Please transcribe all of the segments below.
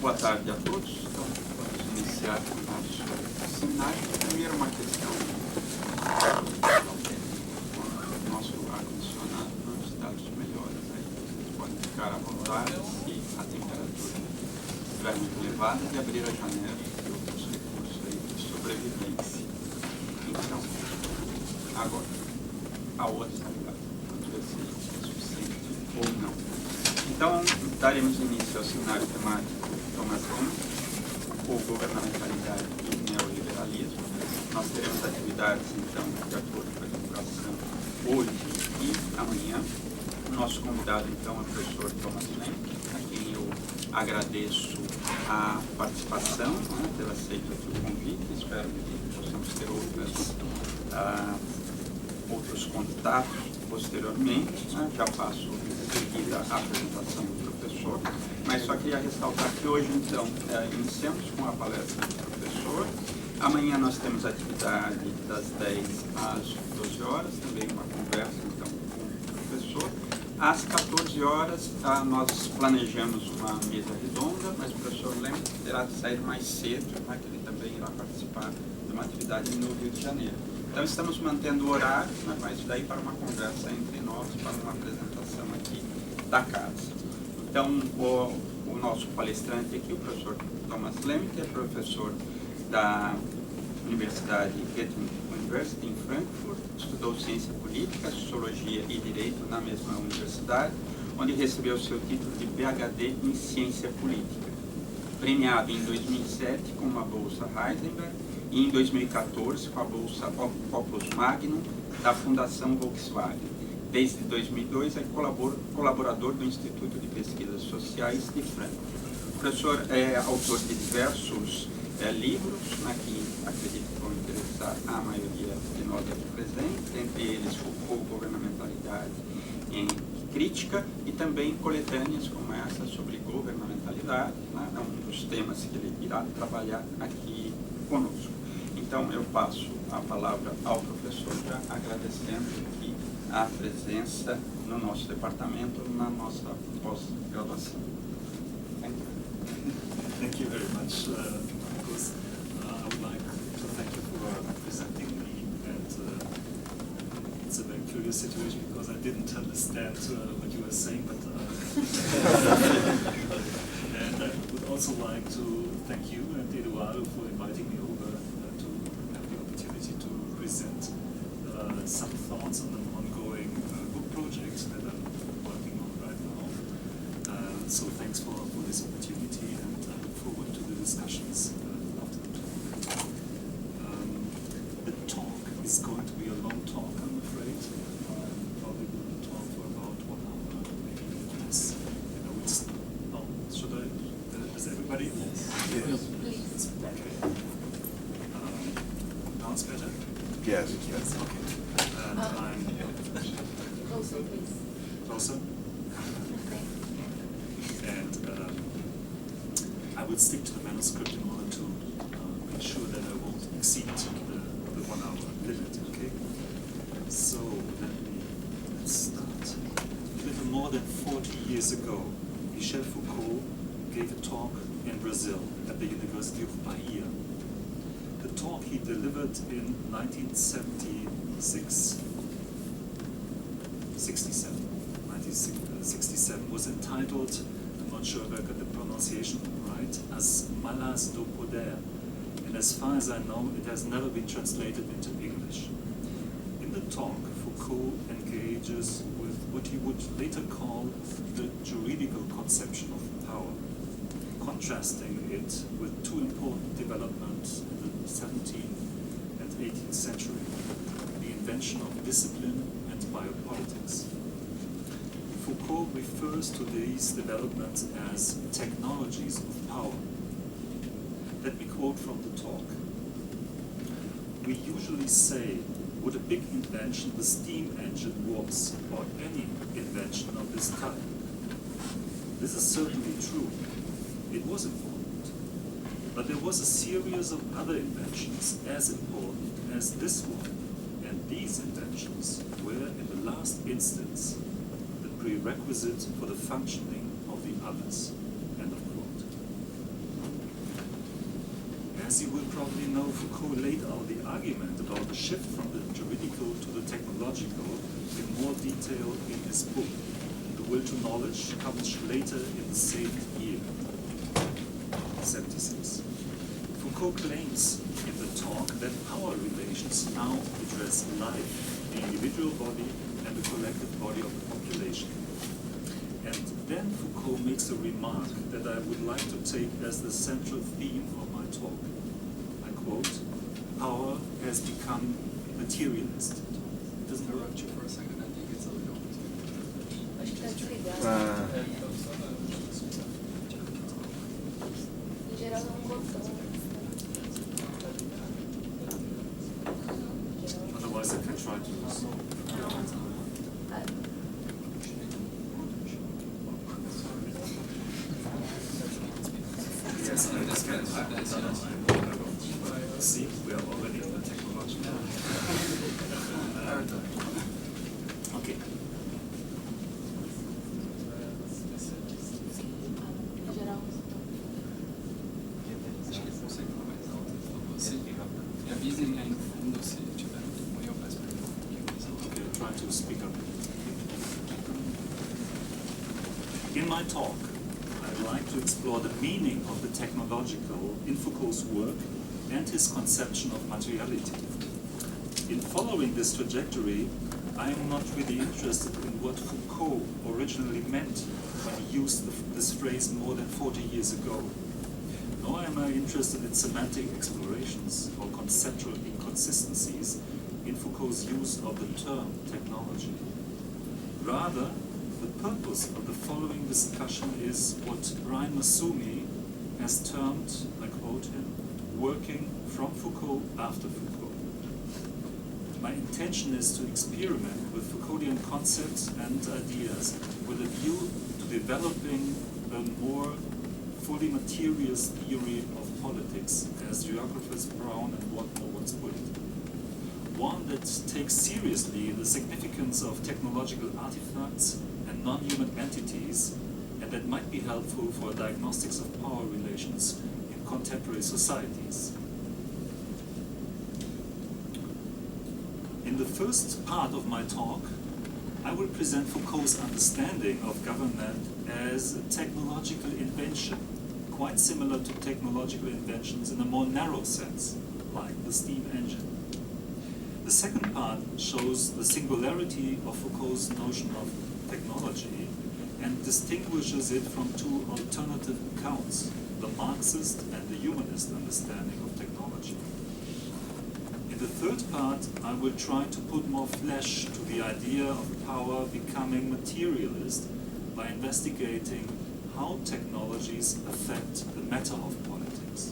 Boa tarde a todos. Então, vamos iniciar com o nosso seminário. Primeiro, uma questão. O nosso ar-condicionado não está dos melhores. Aí vocês podem ficar à vontade se a temperatura estiver muito elevada de abrir a janela e outros recursos aí de sobrevivência. Então, agora, a outra está ligada. Vamos ver se é suficiente ou não. Então, daremos início ao seminário temático ou Governamentalidade e Neoliberalismo. Nós teremos atividades, então, de acordo com a divulgação, hoje e amanhã. O nosso convidado, então, é o professor Lemke, a quem eu agradeço a participação, ter aceito aqui o convite. Espero que possamos ter outros contatos posteriormente. Já passo em seguida a apresentação do professor, mas só queria ressaltar que hoje, então, iniciamos com a palestra do professor. Amanhã nós temos atividade das 10 às 12 horas, também uma conversa, então, com o professor. Às 14 horas, nós planejamos uma mesa redonda, mas o professor Lemke terá de sair mais cedo, que ele também irá participar de uma atividade no Rio de Janeiro. Então, estamos mantendo o horário, mas daí para uma conversa entre nós, para uma apresentação aqui da casa. Então, o nosso palestrante aqui, o professor Lemke, é professor da Universidade Goethe University em Frankfurt, estudou ciência política, sociologia e direito na mesma universidade, onde recebeu seu título de PhD em ciência política. Premiado em 2007 com uma bolsa Heisenberg e em 2014 com a bolsa Opus Magnum da Fundação Volkswagen. Desde 2002 é colaborador do Instituto de Pesquisas Sociais de Frankfurt. O professor é autor de diversos livros, que acredito que vão interessar a maioria de nós aqui presentes, entre eles Foucault, Governamentalidade em Crítica, e também coletâneas como essa sobre governamentalidade, é um dos temas que ele irá trabalhar aqui conosco. Então, eu passo a palavra ao professor, já agradecendo aqui a presença no nosso departamento, na nossa pós-graduação. Thank you very much, Marcos. I would like to thank you for presenting me, and it's a very curious situation because I didn't understand what you were saying, but and I would also like to thank you and Eduardo for inviting me over to have the opportunity to present some thoughts on an ongoing book project that I'm working on right now. So thanks for this opportunity, and I look forward to the discussions after the talk. The talk is going to be a long talk, I'm afraid. Probably will talk for about 1 hour, maybe less. Should I? Does everybody? Yes. Please. Okay. Now it's better? Yes. Yes, okay. And I'm... Closer, please. Closer? And I will stick to the manuscript in order to make sure that I won't exceed the 1 hour limit, okay? So, let's start. A little more than 40 years ago, Michel Foucault gave a talk in Brazil at the University of Bahia. The talk he delivered in 1967 was entitled, I'm not sure if I got the pronunciation right, As Malas do Poder, and as far as I know, it has never been translated into English. In the talk, Foucault engages with what he would later call the juridical conception of power, contrasting it with two important developments in the 17th and 18th century, the invention of discipline and biopolitics. Foucault refers to these developments as technologies of power. Let me quote from the talk. We usually say what a big invention the steam engine was, or any invention of this type. This is certainly true. It was important. But there was a series of other inventions as important as this one, and these inventions were, in the last instance, the prerequisite for the functioning of the others. End of quote. As you will probably know, Foucault laid out the argument about the shift from the juridical to the technological in more detail in his book, The Will to Knowledge, published later in the same year, 76. Foucault claims in the talk that power relations now address life, the individual body, and the collective body of the population. And then Foucault makes a remark that I would like to take as the central theme of my talk. I quote, "Power has become materialist." Doesn't Interrupt you for a second, I think it's a little opportunity. Acho que tá desligado. Em geral é um botão. Otherwise I can try to Yes, I understand. See, we are already in the technological. Okay. Em geral, Acho que ele consegue falar mais alto, por favor. Sim. Me avisem aí no fundo se tiver ruim, eu peço para ele falar um pouquinho mais alto. Okay, try to speak up. In my talk, I'd like to explore the meaning of the technological in Foucault's work and his conception of materiality. In following this trajectory, I am not really interested in what Foucault originally meant when he used this phrase more than 40 years ago. Nor am I interested in semantic explorations or conceptual inconsistencies in Foucault's use of the term technology. Rather, the purpose of the following discussion is what Brian Masumi has termed, I quote him, working from Foucault after Foucault. My intention is to experiment with Foucauldian concepts and ideas with a view to developing a more fully materialist theory of politics, as geographers Brown and Watmore once put it. One that takes seriously the significance of technological artifacts and non-human entities, and that might be helpful for diagnostics of power relations in contemporary societies. In the first part of my talk, I will present Foucault's understanding of government as a technological invention, quite similar to technological inventions in a more narrow sense, like the steam engine. The second part shows the singularity of Foucault's notion of technology and distinguishes it from two alternative accounts, the Marxist and the humanist understanding of technology. In the third part, I will try to put more flesh to the idea of power becoming materialist by investigating how technologies affect the matter of politics.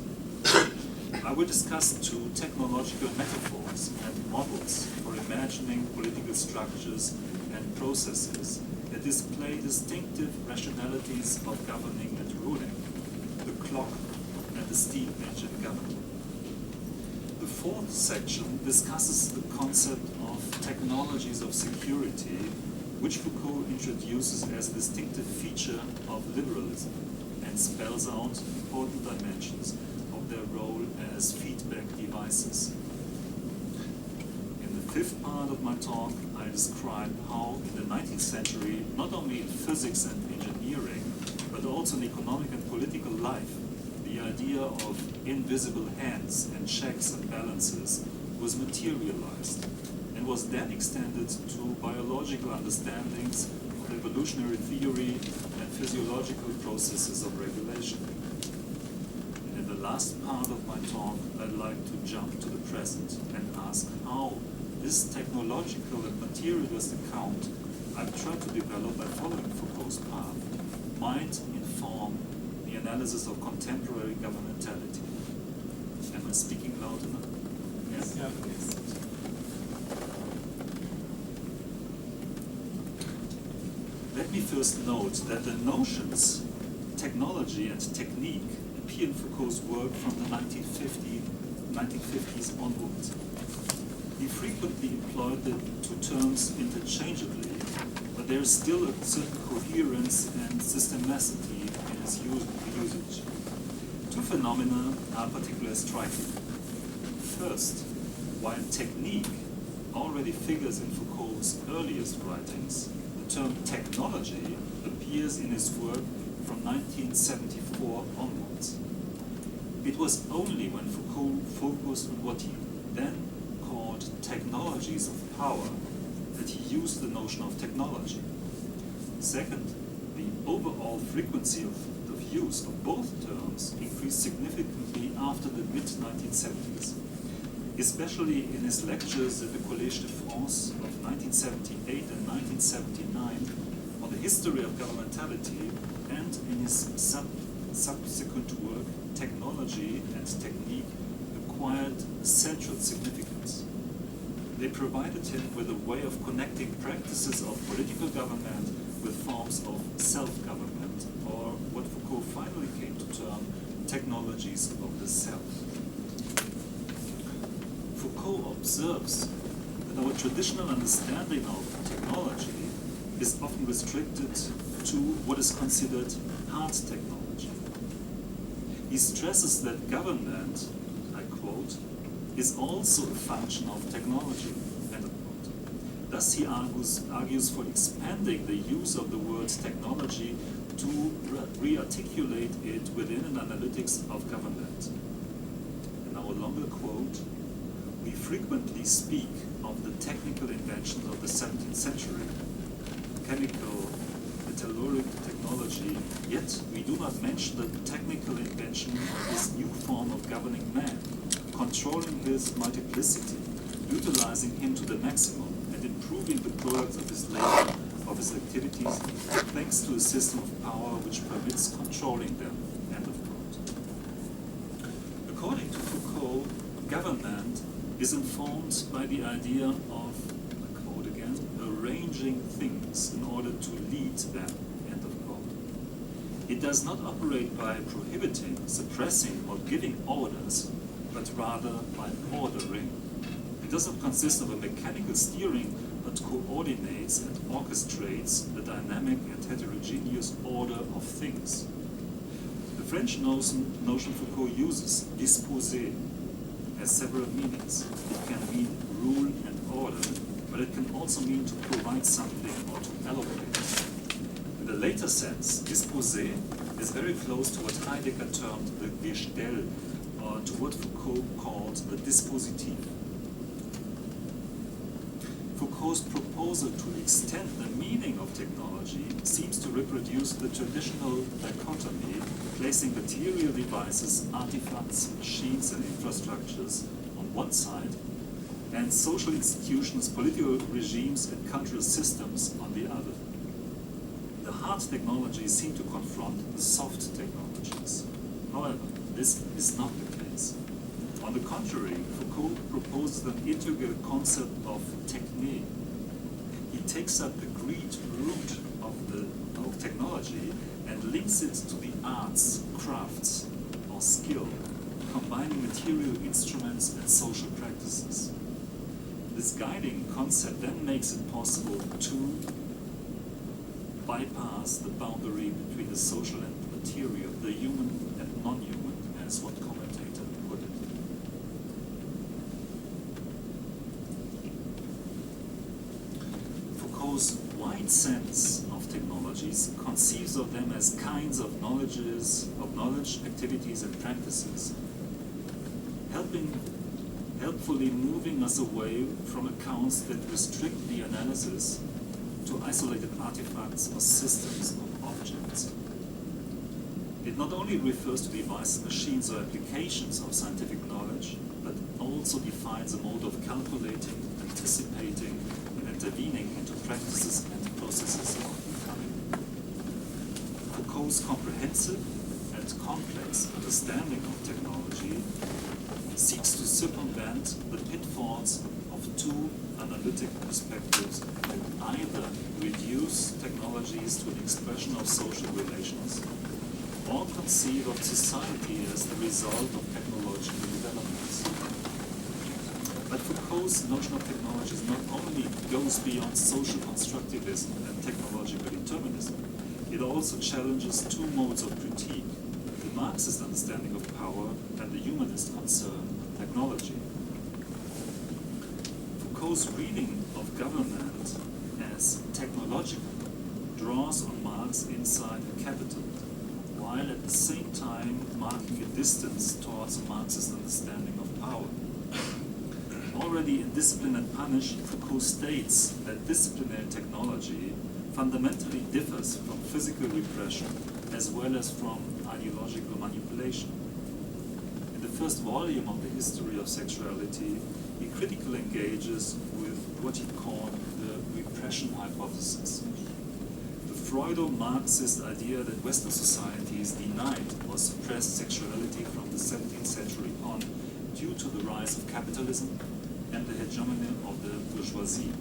I will discuss two technological metaphors and models for imagining political structures and processes that display distinctive rationalities of governing and ruling, the clock and the steam engine government. The fourth section discusses the concept of technologies of security, which Foucault introduces as a distinctive feature of liberalism and spells out important dimensions of their role as feedback devices. In the fifth part of my talk, I describe how in the 19th century, not only in physics and engineering, but also in economic and political life, the idea of invisible hands and checks and balances was materialized and was then extended to biological understandings of evolutionary theory and physiological processes of regulation. And in the last part of my talk, I'd like to jump to the present and ask how this technological and materialist account I've tried to develop by following Foucault's path might inform the analysis of contemporary governmentality. Am I speaking loud enough? Yes? Yeah. Let me first note that the notions technology and technique appear in Foucault's work from the 1950s onwards. He frequently employed the two terms interchangeably, but there is still a certain coherence and systematicity in his usage. Two phenomena are particularly striking. First, while technique already figures in Foucault's earliest writings, the term technology appears in his work from 1974 onwards. It was only when Foucault focused on what he then called technologies of power that he used the notion of technology. Second, the overall frequency of use of both terms increased significantly after the mid-1970s, especially in his lectures at the Collège de France of 1978 and 1979 on the history of governmentality, and in his subsequent work, Technology and Technique acquired central significance. They provided him with a way of connecting practices of political government with forms of self-government, or what Foucault finally came to term technologies of the self. Foucault observes that our traditional understanding of technology is often restricted to what is considered hard technology. He stresses that government, I quote, is also a function of technology, end of quote. Thus he argues for expanding the use of the word technology to re-articulate it within an analytics of government. In our longer quote, we frequently speak of the technical inventions of the 17th century, chemical, metallurgical technology, yet we do not mention the technical invention of this new form of governing man, controlling his multiplicity, utilizing him to the maximum, and improving the products of his labor, of his activities, thanks to a system of power which permits controlling them, end of quote. According to Foucault, government is informed by the idea of, I quote again, arranging things in order to lead them, end of quote. It does not operate by prohibiting, suppressing, or giving orders, but rather by ordering. It does not consist of a mechanical steering, but coordinates and orchestrates the dynamic and heterogeneous order of things. The French notion Foucault uses, disposer, has several meanings. It can mean rule and order, but it can also mean to provide something or to allocate. In the later sense, disposer is very close to what Heidegger termed the Gestell, or to what Foucault called the dispositif. Foucault's proposal to extend the meaning of technology seems to reproduce the traditional dichotomy, placing material devices, artifacts, machines, and infrastructures on one side, and social institutions, political regimes, and cultural systems on the other. The hard technologies seem to confront the soft technologies. However, this is not the case. On the contrary, Foucault proposes an integral concept of technique. He takes up the Greek root of technology and links it to the arts, crafts, or skill, combining material instruments and social practices. This guiding concept then makes it possible to bypass the boundary between the social and material, the human and non-human, as one commentator put it. Foucault's wide sense of technologies conceives of them as kinds of knowledge, activities, and practices, helpfully moving us away from accounts that restrict the analysis to isolated artifacts or systems of objects. It not only refers to devices, machines, or applications of scientific knowledge, but also defines a mode of calculating, anticipating, and intervening into practices and processes of becoming. Foucault's comprehensive and complex understanding of technology seeks to circumvent the pitfalls of two analytic perspectives that either reduce technologies to an expression of social relations or conceive of society as the result of technological developments. But Foucault's notion of technologies not only goes beyond social constructivism and technological determinism, it also challenges two modes of critique, the Marxist understanding of power and the humanist concern of technology. Foucault's reading of government as technological draws on Marx inside the Capital, while at the same time marking a distance towards a Marxist understanding of power. Already in Discipline and Punish, Foucault states that disciplinary technology fundamentally differs from physical repression as well as from ideological manipulation. In the first volume of the History of Sexuality, he critically engages with what he called the repression hypothesis. The Freudo-Marxist idea that Western societies denied or suppressed sexuality from the 17th century on due to the rise of capitalism and the hegemony of the bourgeoisie.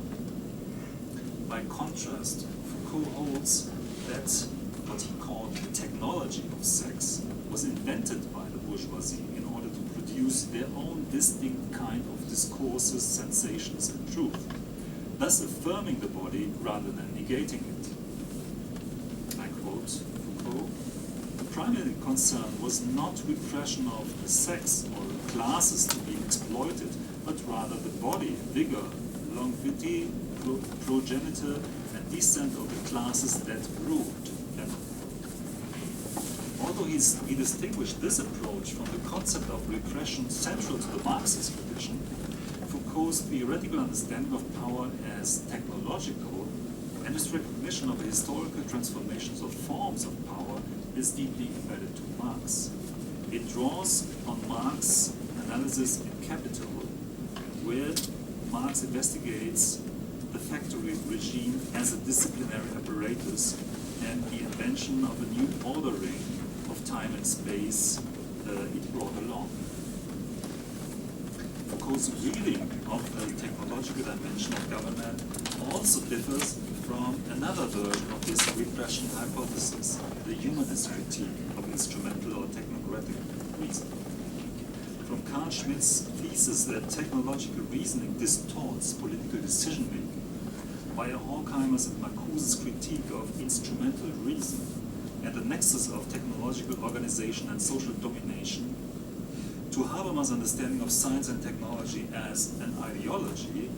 By contrast, Foucault holds that what he called the technology of sex was invented by the bourgeoisie in order to produce their own distinct kind of discourses, sensations, and truth, thus affirming the body rather than negating it. I quote Foucault, "The primary concern was not repression of the sex or the classes to be exploited, but rather the body, vigor, longevity, progenitor, and descent of the classes that ruled." Although he distinguished this approach from the concept of repression central to the Marxist tradition, Foucault's theoretical understanding of power as technological and his recognition of the historical transformations of forms of power is deeply embedded to Marx. It draws on Marx's analysis in Capital, where Marx investigates the factory regime as a disciplinary apparatus and the invention of a new ordering of time and space it brought along. Foucault's reading of the technological dimension of government also differs from another version of this repression hypothesis, the humanist critique of instrumental or technocratic reasoning. From Carl Schmitt's thesis that technological reasoning distorts political decision-making, via Horkheimer's and Marcuse's critique of instrumental reason, and the nexus of technological organization and social domination, to Habermas' understanding of science and technology as an ideology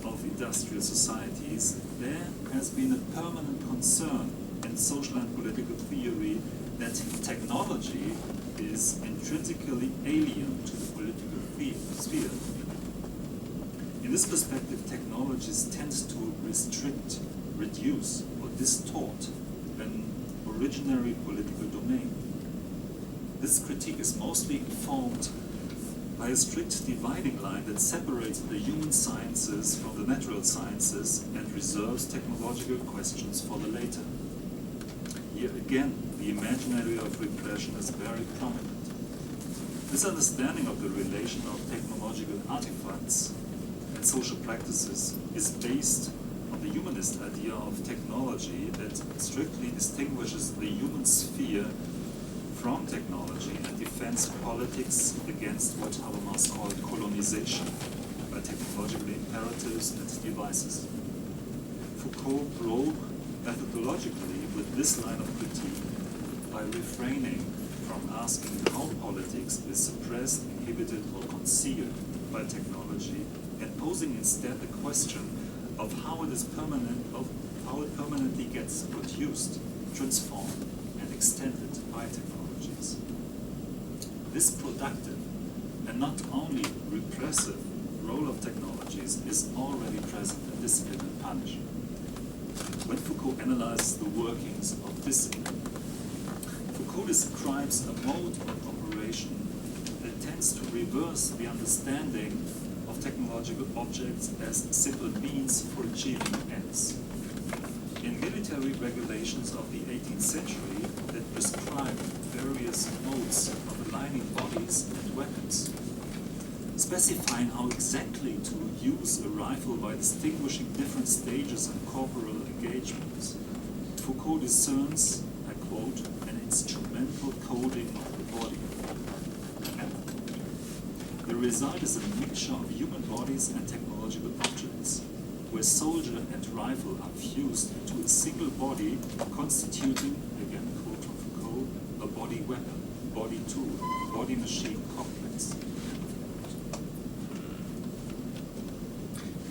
of industrial societies, there has been a permanent concern in social and political theory that technology is intrinsically alien to the political sphere. In this perspective, technologies tend to restrict, reduce, or distort an originary political domain. This critique is mostly informed by a strict dividing line that separates the human sciences from the natural sciences and reserves technological questions for the later. Here again, the imaginary of repression is very prominent. This understanding of the relation of technological artifacts and social practices is based on the humanist idea of technology that strictly distinguishes the human sphere from technology and defends politics against what Habermas called colonization by technological imperatives and devices. Foucault broke methodologically with this line of critique by refraining from asking how politics is suppressed, inhibited, or concealed by technology, and posing instead the question of how it permanently gets produced, transformed, and extended by technologies. This productive and not only repressive role of technologies is already present in Discipline and Punish. When Foucault analyzes the workings of discipline, Foucault describes a mode of operation that tends to reverse the understanding of technological objects as simple means for achieving ends. In military regulations of the 18th century that prescribed various modes of aligning bodies and weapons, specifying how exactly to use a rifle by distinguishing different stages and corporal engagements, Foucault discerns, I quote, an instrumental coding of the body. The result is a mixture of human bodies and technological objects, where soldier and rifle are fused into a single body, constituting, again quote from Foucault, a body weapon, body tool, body-machine complex.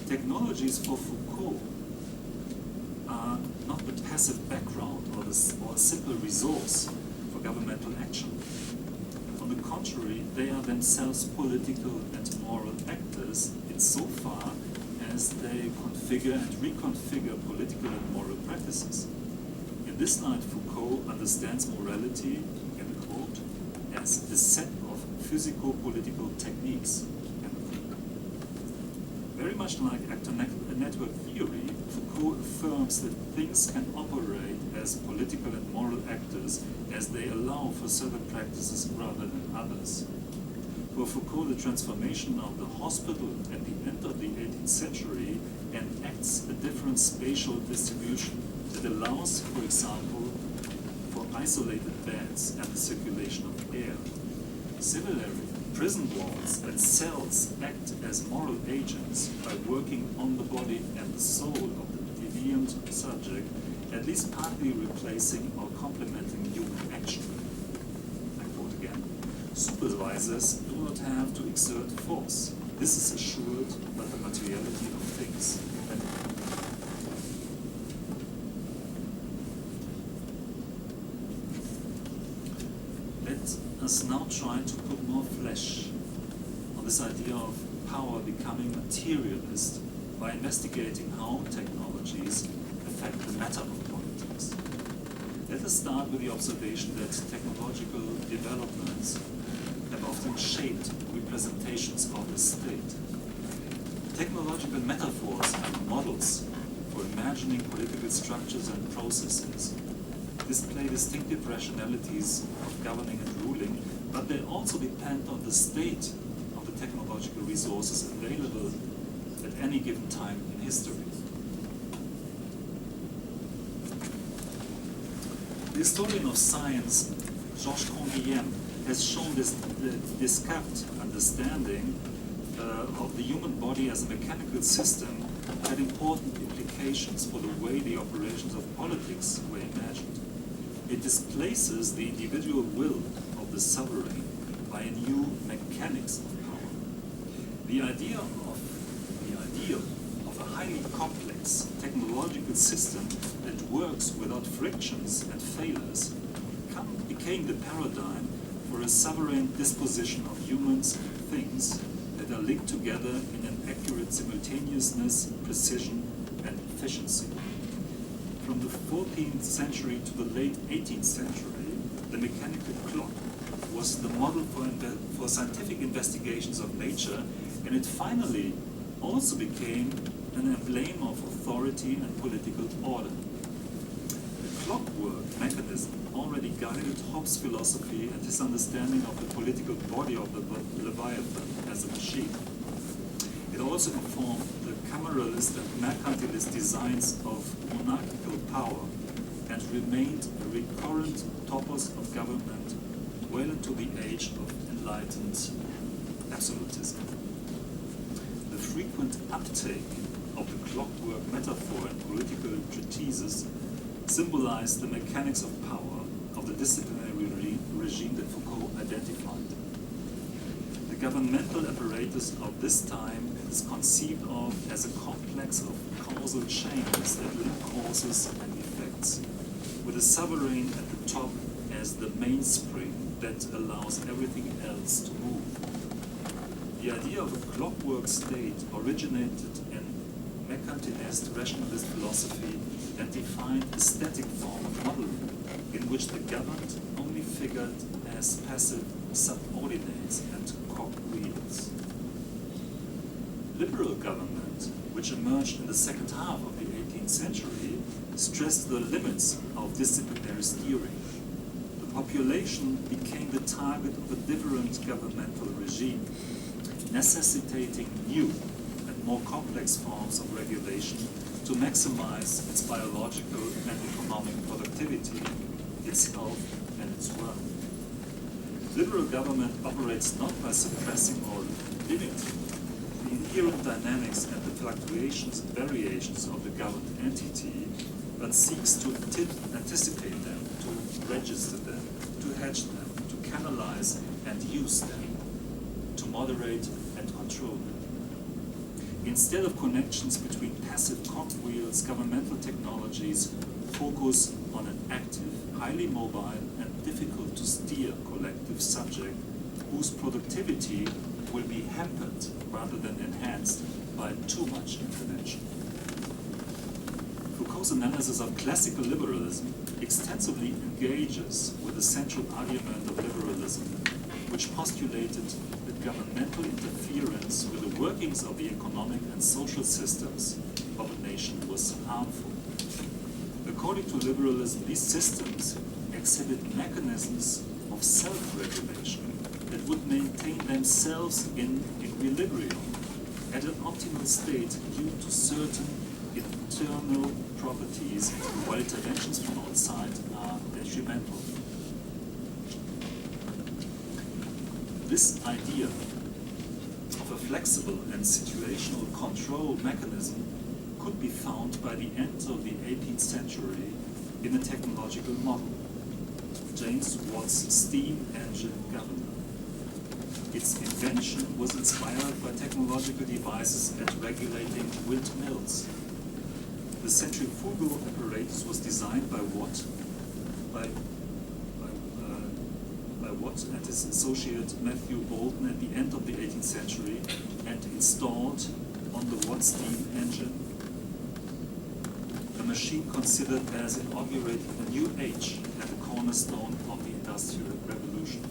Technologies for Foucault are not the passive background or a simple resource for governmental action. On the contrary, they are themselves political and moral actors insofar as they configure and reconfigure political and moral practices. In this light, Foucault understands morality, in quote, as a set of physico-political techniques. Very much like actor network theory, Foucault affirms that things can operate as political and moral actors as they allow for certain practices rather than others. For Foucault, the transformation of the hospital at the end of the 18th century enacts a different spatial distribution that allows, for example, for isolated beds and the circulation of air. Similarly, prison walls and cells act as moral agents by working on the body and the soul of the deviant subject, at least partly replacing or complementing human action. I quote again, supervisors do not have to exert force. This is assured by the materiality of things. Let us now try to put more flesh on this idea of power becoming materialist by investigating how technologies affect the matter of politics. Let us start with the observation that technological developments have often shaped representations of the state. Technological metaphors and models for imagining political structures and processes display distinctive rationalities of governing and ruling, but they also depend on the state of the technological resources available at any given time in history. The historian of science, Georges Canguilhem, has shown this Descartes' understanding of the human body as a mechanical system had important implications for the way the operations of politics were imagined. It displaces the individual will of the sovereign by a new mechanics of power. The idea of a highly complex technological system that works without frictions and failures became the paradigm for a sovereign disposition of humans and things that are linked together in an accurate simultaneousness, precision, and efficiency. From the 14th century to the late 18th century, the mechanical clock was the model for scientific investigations of nature, and it finally also became an emblem of authority and political order. The clockwork mechanism already guided Hobbes' philosophy and his understanding of the political body of the Leviathan as a machine. It also informed the cameralist and mercantilist designs of monarchical power and remained a recurrent topos of government well into the age of enlightened absolutism. The frequent uptake of the clockwork metaphor in political treatises symbolized the mechanics of power of the disciplinary regime that Foucault identified. The governmental apparatus of this time is conceived of as a complex of causal chains that link causes and effects, with the sovereign at the top as the mainspring that allows everything else to move. The idea of a clockwork state originated in mercantilist rationalist philosophy and defined a static form of modeling in which the governed only figured as passive subordinates and cog-wheels. Liberal government, which emerged in the second half of the 18th century, stressed the limits of disciplinary steering. The population became the target of a different governmental regime, necessitating new and more complex forms of regulation to maximize its biological and economic productivity, its health and its wealth. Liberal government operates not by suppressing or limiting the inherent dynamics and the fluctuations and variations of the governed entity, but seeks to anticipate them, to register them, to hedge them, to canalize and use them, to moderate and control them. Instead of connections between passive cogwheels, governmental technologies focus on an active, highly mobile and difficult to steer collective subject whose productivity will be hampered rather than enhanced by too much intervention. Foucault's analysis of classical liberalism extensively engages with the central argument of liberalism, which postulated that governmental interference with the workings of the economic and social systems of a nation was harmful. According to liberalism, these systems exhibit mechanisms of self-regulation that would maintain themselves in equilibrium at an optimal state due to certain internal properties, while interventions from outside are detrimental. This idea of a flexible and situational control mechanism could be found by the end of the 18th century in a technological model, James Watt's steam engine governor. Its invention was inspired by technological devices at regulating windmills. The centrifugal apparatus was designed by Watt, Watt and his associate Matthew Boulton at the end of the 18th century and installed on the Watt steam engine. A machine considered as inaugurating a new age and the cornerstone of the Industrial Revolution.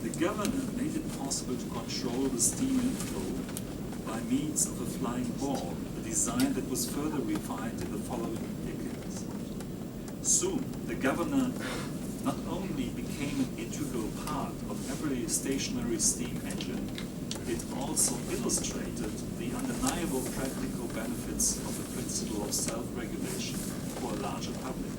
The governor made it possible to control the steam inflow by means of a flying ball, a design that was further refined in the following decades. Soon, the governor not only became an integral part of every stationary steam engine, it also illustrated the undeniable practical benefits of the principle of self-regulation for a larger public.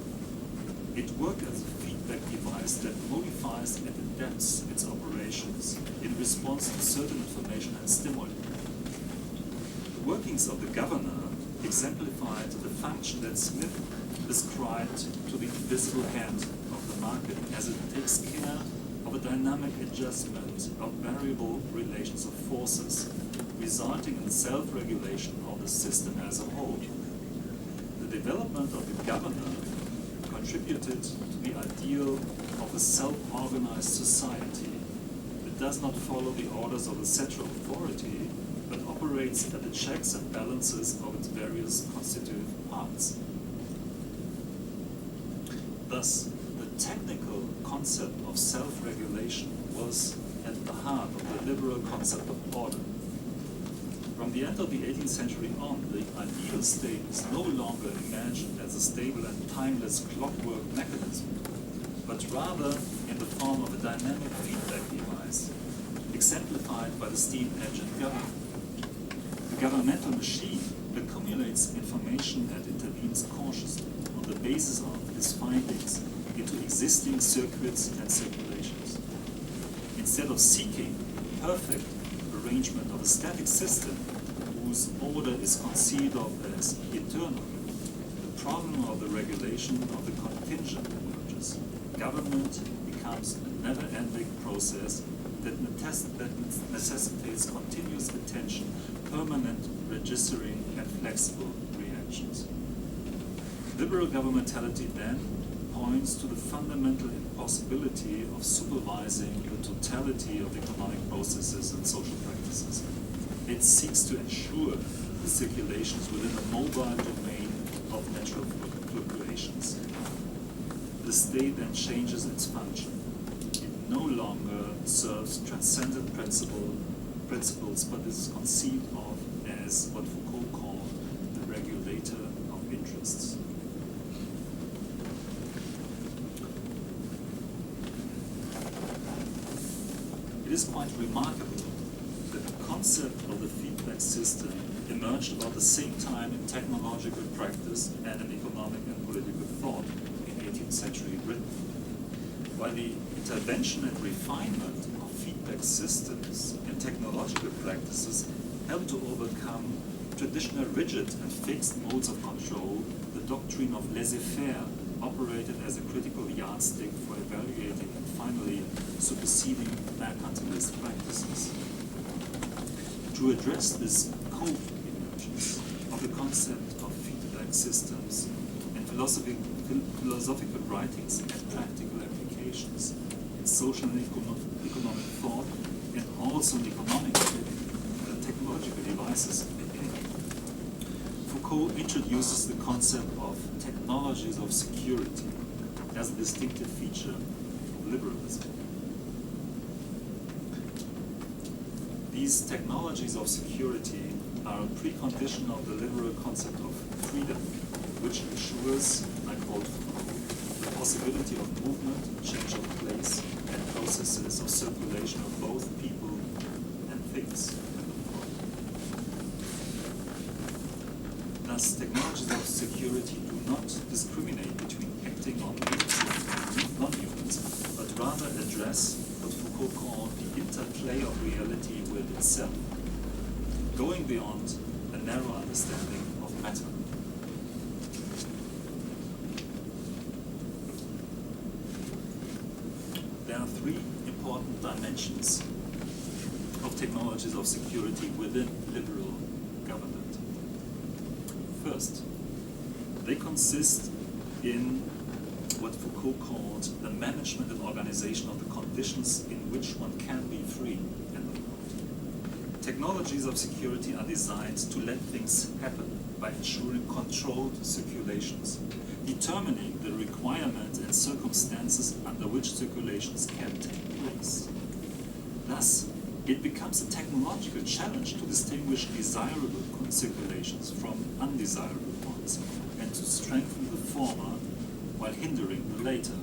It worked as a feedback device that modifies and adapts its operations in response to certain information and stimuli. The workings of the governor exemplified the function that Smith ascribed to the invisible hand of the market, as it takes care of a dynamic adjustment of variable relations of forces, resulting in self-regulation of the system as a whole. The development of the governor contributed to the ideal of a self-organized society that does not follow the orders of the central authority, but operates at the checks and balances of its various constitutive parts. Thus, the technical concept of self-regulation was at the heart of the liberal concept of order. From the end of the 18th century on, the ideal state is no longer imagined as a stable and timeless clockwork mechanism, but rather in the form of a dynamic feedback device, exemplified by the steam engine governor. The governmental machine accumulates information and intervenes cautiously on the basis of its findings into existing circuits and circulations. Instead of seeking perfect arrangement of a static system whose order is conceived of as eternal, the problem of the regulation of the contingent emerges. Government becomes a never-ending process that necessitates continuous attention, permanent registering, and flexible reactions. Liberal governmentality then points to the fundamental impossibility of supervising the totality of economic processes and social practices. It seeks to ensure the circulations within a mobile domain of natural fluctuations. The state then changes its function. It no longer serves transcendent principles, but is conceived of as what Foucault called the regulator of interests. It is quite remarkable that the concept of the feedback system emerged about the same time in technological practice and in economic and political thought in 18th century Britain. While the intervention and refinement of feedback systems in technological practices helped to overcome traditional rigid and fixed modes of control, the doctrine of laissez-faire operated as a critical yardstick for evaluating and finally superseding mercantilist practices. To address this co-emergence of the concept of feedback systems and philosophical writings and practical applications in social and economic thought and also in economic technological devices, Foucault introduces the concept of technologies of security as a distinctive feature of liberalism. These technologies of security are a precondition of the liberal concept of freedom, which ensures, I quote Foucault, the possibility of movement, change of place, and processes of circulation of both people and things. Thus, technologies of security do not discriminate between acting on humans and non-humans, but rather address what Foucault called the interplay of reality with itself, going beyond a narrow understanding of matter. There are three important dimensions of technologies of security within liberal government. First, they consist in what Foucault called the management and organization of the conditions in which one can be free. Technologies of security are designed to let things happen by ensuring controlled circulations, determining the requirements and circumstances under which circulations can take place. Thus, it becomes a technological challenge to distinguish desirable circulations from undesirable ones, and to strengthen the former while hindering the later.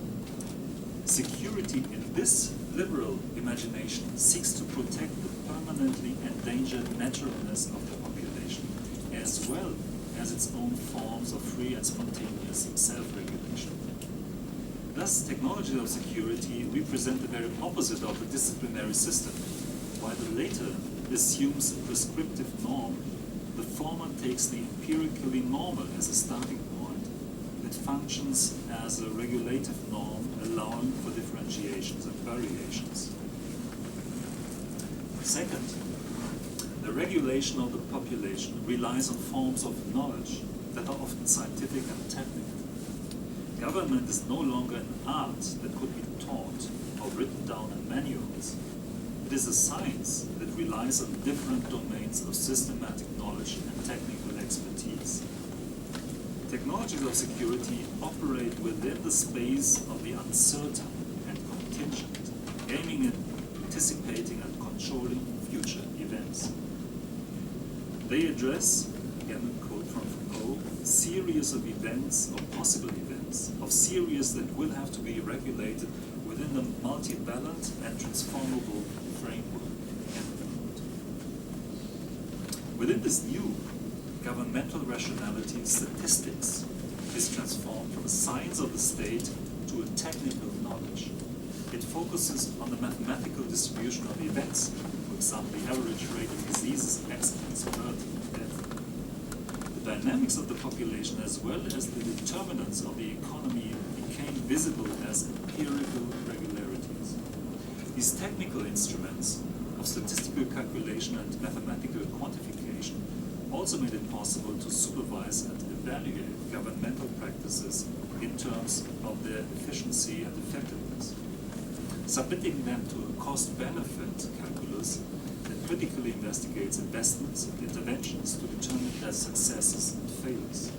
Security in this liberal imagination seeks to protect the permanently endangered naturalness of the population, as well as its own forms of free and spontaneous self-regulation. Thus, technology of security represent the very opposite of the disciplinary system. While the later assumes a prescriptive norm, the former takes the empirically normal as a starting point. It functions as a regulative norm, allowing for differentiations and variations. Second, the regulation of the population relies on forms of knowledge that are often scientific and technical. Government is no longer an art that could be taught or written down in manuals. It is a science that relies on different domains of systematic knowledge and technical expertise. Technologies of security operate within the space of the uncertain and contingent, aiming at anticipating and controlling future events. They address, again a quote from Foucault, series of events or possible events, of series that will have to be regulated within the multivalent and transformable framework. Within this new governmental rationality, statistics is transformed from a science of the state to a technical knowledge. It focuses on the mathematical distribution of events, for example, the average rate of diseases, accidents, birth, and death. The dynamics of the population as well as the determinants of the economy became visible as empirical regularities. These technical instruments of statistical calculation and mathematical quantification also made it possible to supervise and evaluate governmental practices in terms of their efficiency and effectiveness, submitting them to a cost-benefit calculus that critically investigates investments and interventions to determine their successes and failures.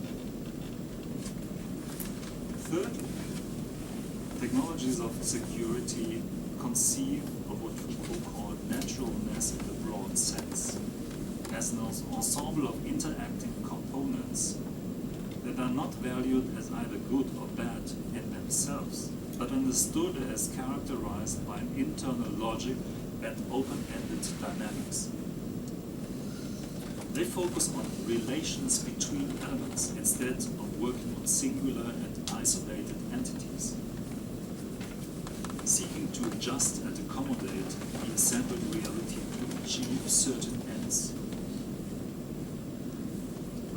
Thirdly, technologies of security conceive of what Foucault called naturalness in the broad sense, as an ensemble of interacting components that are not valued as either good or bad in themselves, but understood as characterized by an internal logic and open-ended dynamics. They focus on relations between elements instead of working on singular and isolated entities, seeking to adjust and accommodate the assembled reality to achieve certain ends.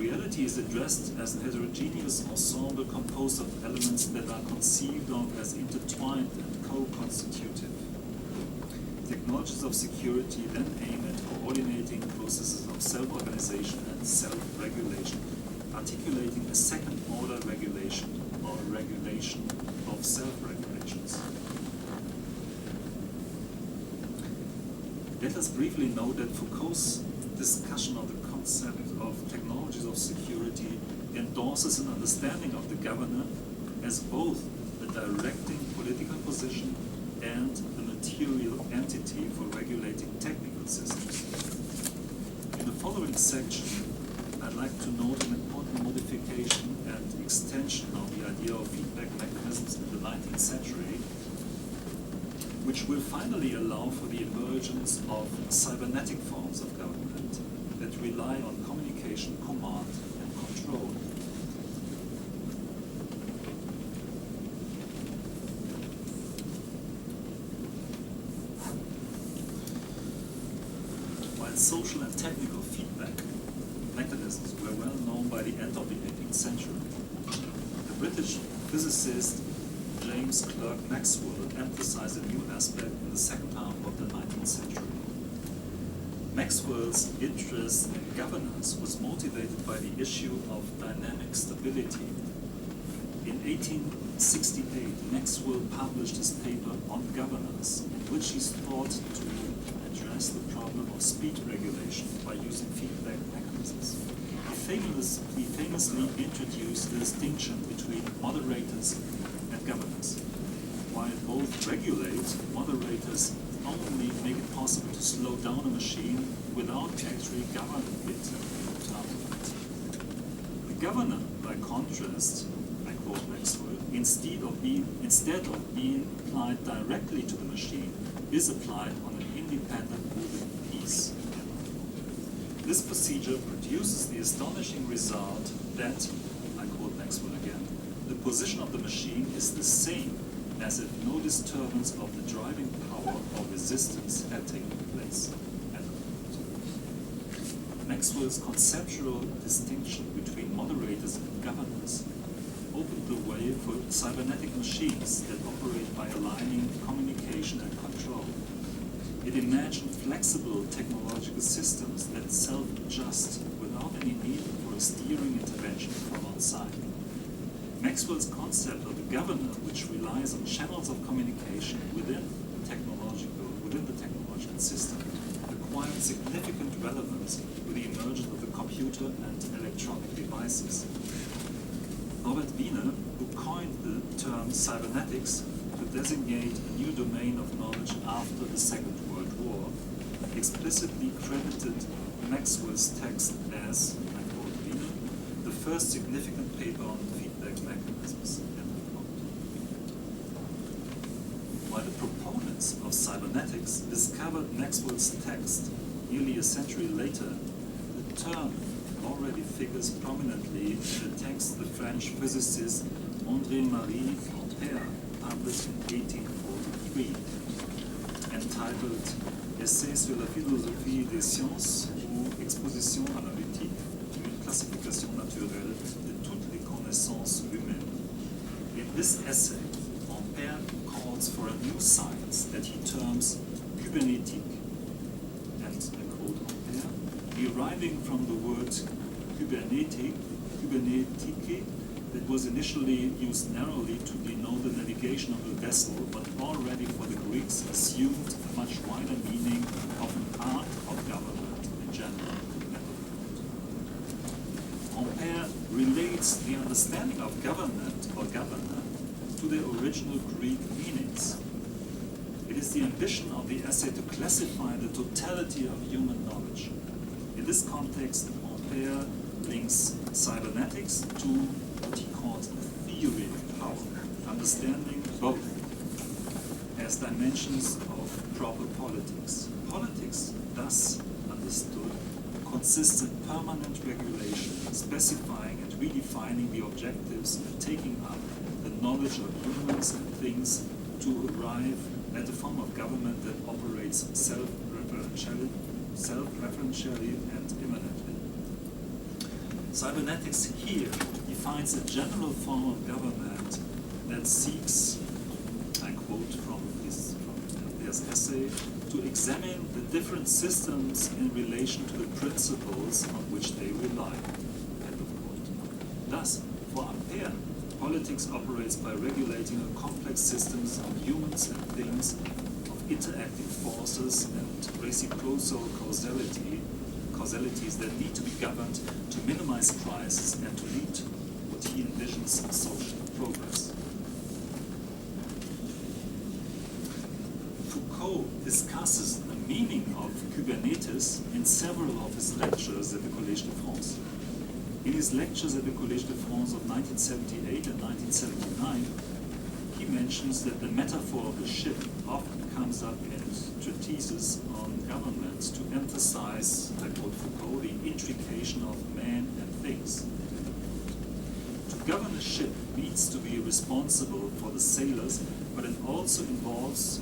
reality is addressed as a heterogeneous ensemble composed of elements that are conceived of as intertwined and co-constitutive. Technologies of security then aim at coordinating processes of self-organization and self-regulation, articulating a second-order regulation or regulation of self-regulations. Let us briefly note that Foucault's discussion of the concept of technologies of security endorses an understanding of the governor as both a directing political position and a material entity for regulating technical systems. In the following section, I'd like to note an important modification and extension of the idea of feedback mechanisms in the 19th century, which will finally allow for the emergence of cybernetic forms of government that rely on communication, command, and control. While social and technical feedback mechanisms were well known by the end of the 18th century, the British physicist James Clerk Maxwell emphasized a new aspect in the second half of the 19th century. Maxwell's interest in governance was motivated by the issue of dynamic stability. In 1868, Maxwell published his paper on governance, in which he sought to address the problem of speed regulation by using feedback mechanisms. He famously introduced the distinction between moderators and governors. While both regulate, moderators only make it possible to slow down a machine without actually governing it. The governor, by contrast, I quote Maxwell, instead of being applied directly to the machine, is applied on an independent moving piece. This procedure produces the astonishing result that, I quote Maxwell again, the position of the machine is the same as if no disturbance of the driving power or resistance had taken place. Maxwell's conceptual distinction between moderators and governors opened the way for cybernetic machines that operate by aligning communication and control. It imagined flexible technological systems that self-adjust without any need for a steering intervention from outside. Maxwell's concept of the governor, which relies on channels of communication within the technological system, acquired significant relevance with the emergence of the computer and electronic devices. Norbert Wiener, who coined the term cybernetics to designate a new domain of knowledge after the Second World War, explicitly credited Maxwell's text as, I quote Wiener, the first significant paper on feedback mechanisms. While the proponents of cybernetics discovered Maxwell's text nearly a century later, the term already figures prominently in the text the French physicist André-Marie Ampère published in 1843, entitled Essai sur la philosophie des sciences ou Exposition analytique d'une classification naturelle de toutes les connaissances humaines. In this essay, Ampère calls for a new science that he terms kybernetique, and I quote Ampère, deriving from the word kybernetique, that was initially used narrowly to denote the navigation of a vessel, but already for the Greeks assumed a much wider meaning of an art of government in general. Ampère relates the understanding of government or governor to their original Greek meanings. It is the ambition of the essay to classify the totality of human knowledge. In this context, Ampère links cybernetics to what he calls a theory of power, understanding both as dimensions of proper politics. Politics, thus understood, consists in permanent regulation, specifying and redefining the objectives and taking up the knowledge of humans and things to arrive at a form of government that operates self-referentially and immanently. Cybernetics here defines a general form of government that seeks, I quote from this essay, to examine the different systems in relation to the principles on which they rely. End of quote. Thus, for Ampere, politics operates by regulating a complex systems of humans and things, of interacting forces and reciprocal causalities that need to be governed to minimize crisis and to lead to what he envisions social progress. Foucault discusses the meaning of Kubernetes in several of his lectures at the Collège de France. In his lectures at the Collège de France of 1978 and 1979, he mentions that the metaphor of the ship often comes up in treatises on government to emphasize, I quote Foucault, the intrication of man and things. To govern a ship means to be responsible for the sailors, but it also involves,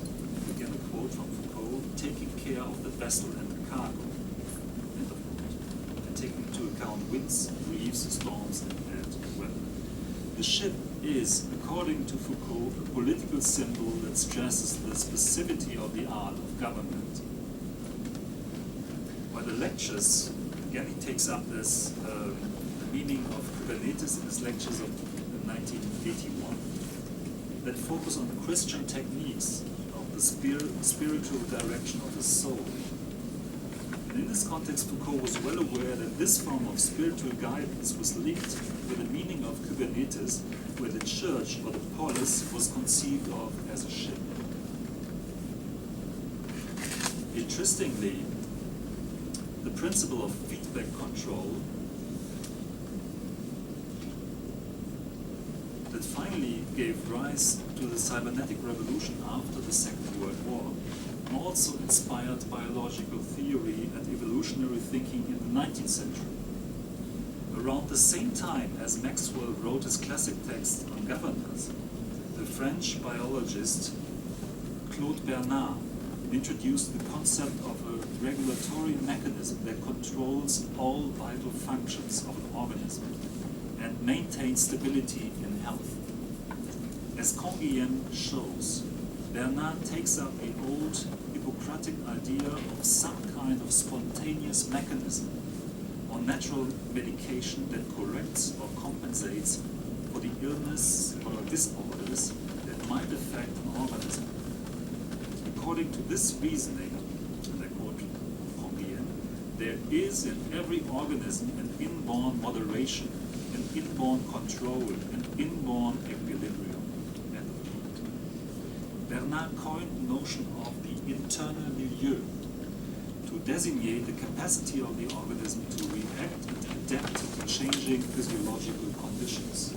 again a quote from Foucault, taking care of the vessel and the cargo, end of quote, and taking into account winds, reefs, storms, and bad weather. The ship is, according to Foucault, a political symbol that stresses the specificity of the art of government. By the lectures, again he takes up this the meaning of Kubernetes in his lectures of 1981 that focus on Christian techniques of the spiritual direction of the soul. And in this context, Foucault was well aware that this form of spiritual guidance was linked with the meaning of Kubernetes, where the church or the polis was conceived of as a ship. Interestingly, the principle of feedback control that finally gave rise to the cybernetic revolution after the Second World War also inspired biological theory and evolutionary thinking in the 19th century. Around the same time as Maxwell wrote his classic text on governance, the French biologist Claude Bernard introduced the concept of a regulatory mechanism that controls all vital functions of an organism and maintains stability in health. As Canguilhem shows, Bernard takes up the old Hippocratic idea of some kind of spontaneous mechanism or natural medication that corrects or compensates for the illness or disorders that might affect an organism. According to this reasoning, and I quote Canguilhem, there is in every organism an inborn moderation, an inborn control, an inborn equilibrium. End of quote. Bernard coined the notion of the internal milieu to designate the capacity of the organism to react and adapt to changing physiological conditions.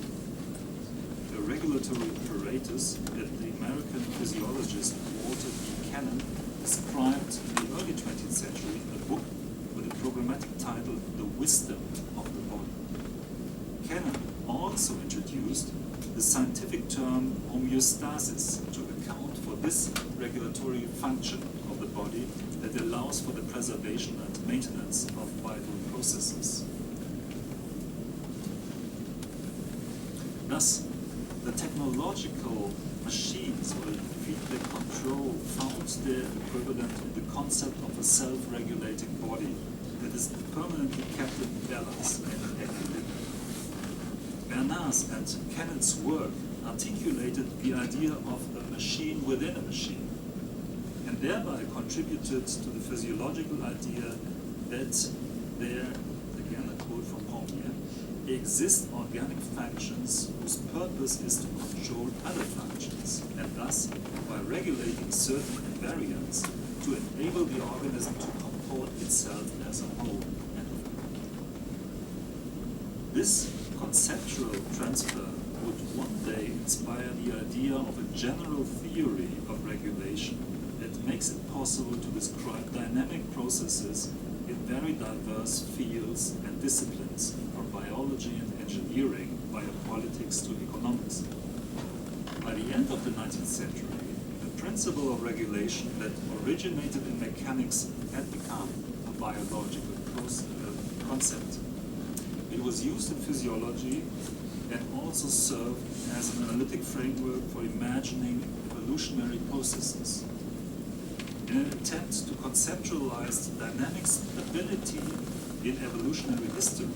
The regulatory apparatus that the American physiologist Walter B. Cannon described in the early 20th century in a book with a programmatic title, The Wisdom of the Body. Cannon also introduced the scientific term homeostasis to account for this regulatory function of the body that allows for the preservation and maintenance of vital processes. Thus, the technological machines or feedback control found their equivalent in the concept of a self-regulating body that is permanently kept in balance and equilibrium. Bernard's and Cannon's work articulated the idea of a machine within a machine, and thereby contributed to the physiological idea that there, again a quote from Canguilhem, exist organic functions whose purpose is to control other functions, and thus, by regulating certain invariants, to enable the organism to comport itself as a whole. This conceptual transfer would one day inspire the idea of a general theory of regulation that makes it possible to describe dynamic processes in very diverse fields and disciplines, from biology and engineering via politics to economics. By the end of the 19th century, the principle of regulation that originated in mechanics had become a biological concept. It was used in physiology and also served as an analytic framework for imagining evolutionary processes. In an attempt to conceptualize dynamic stability in evolutionary history,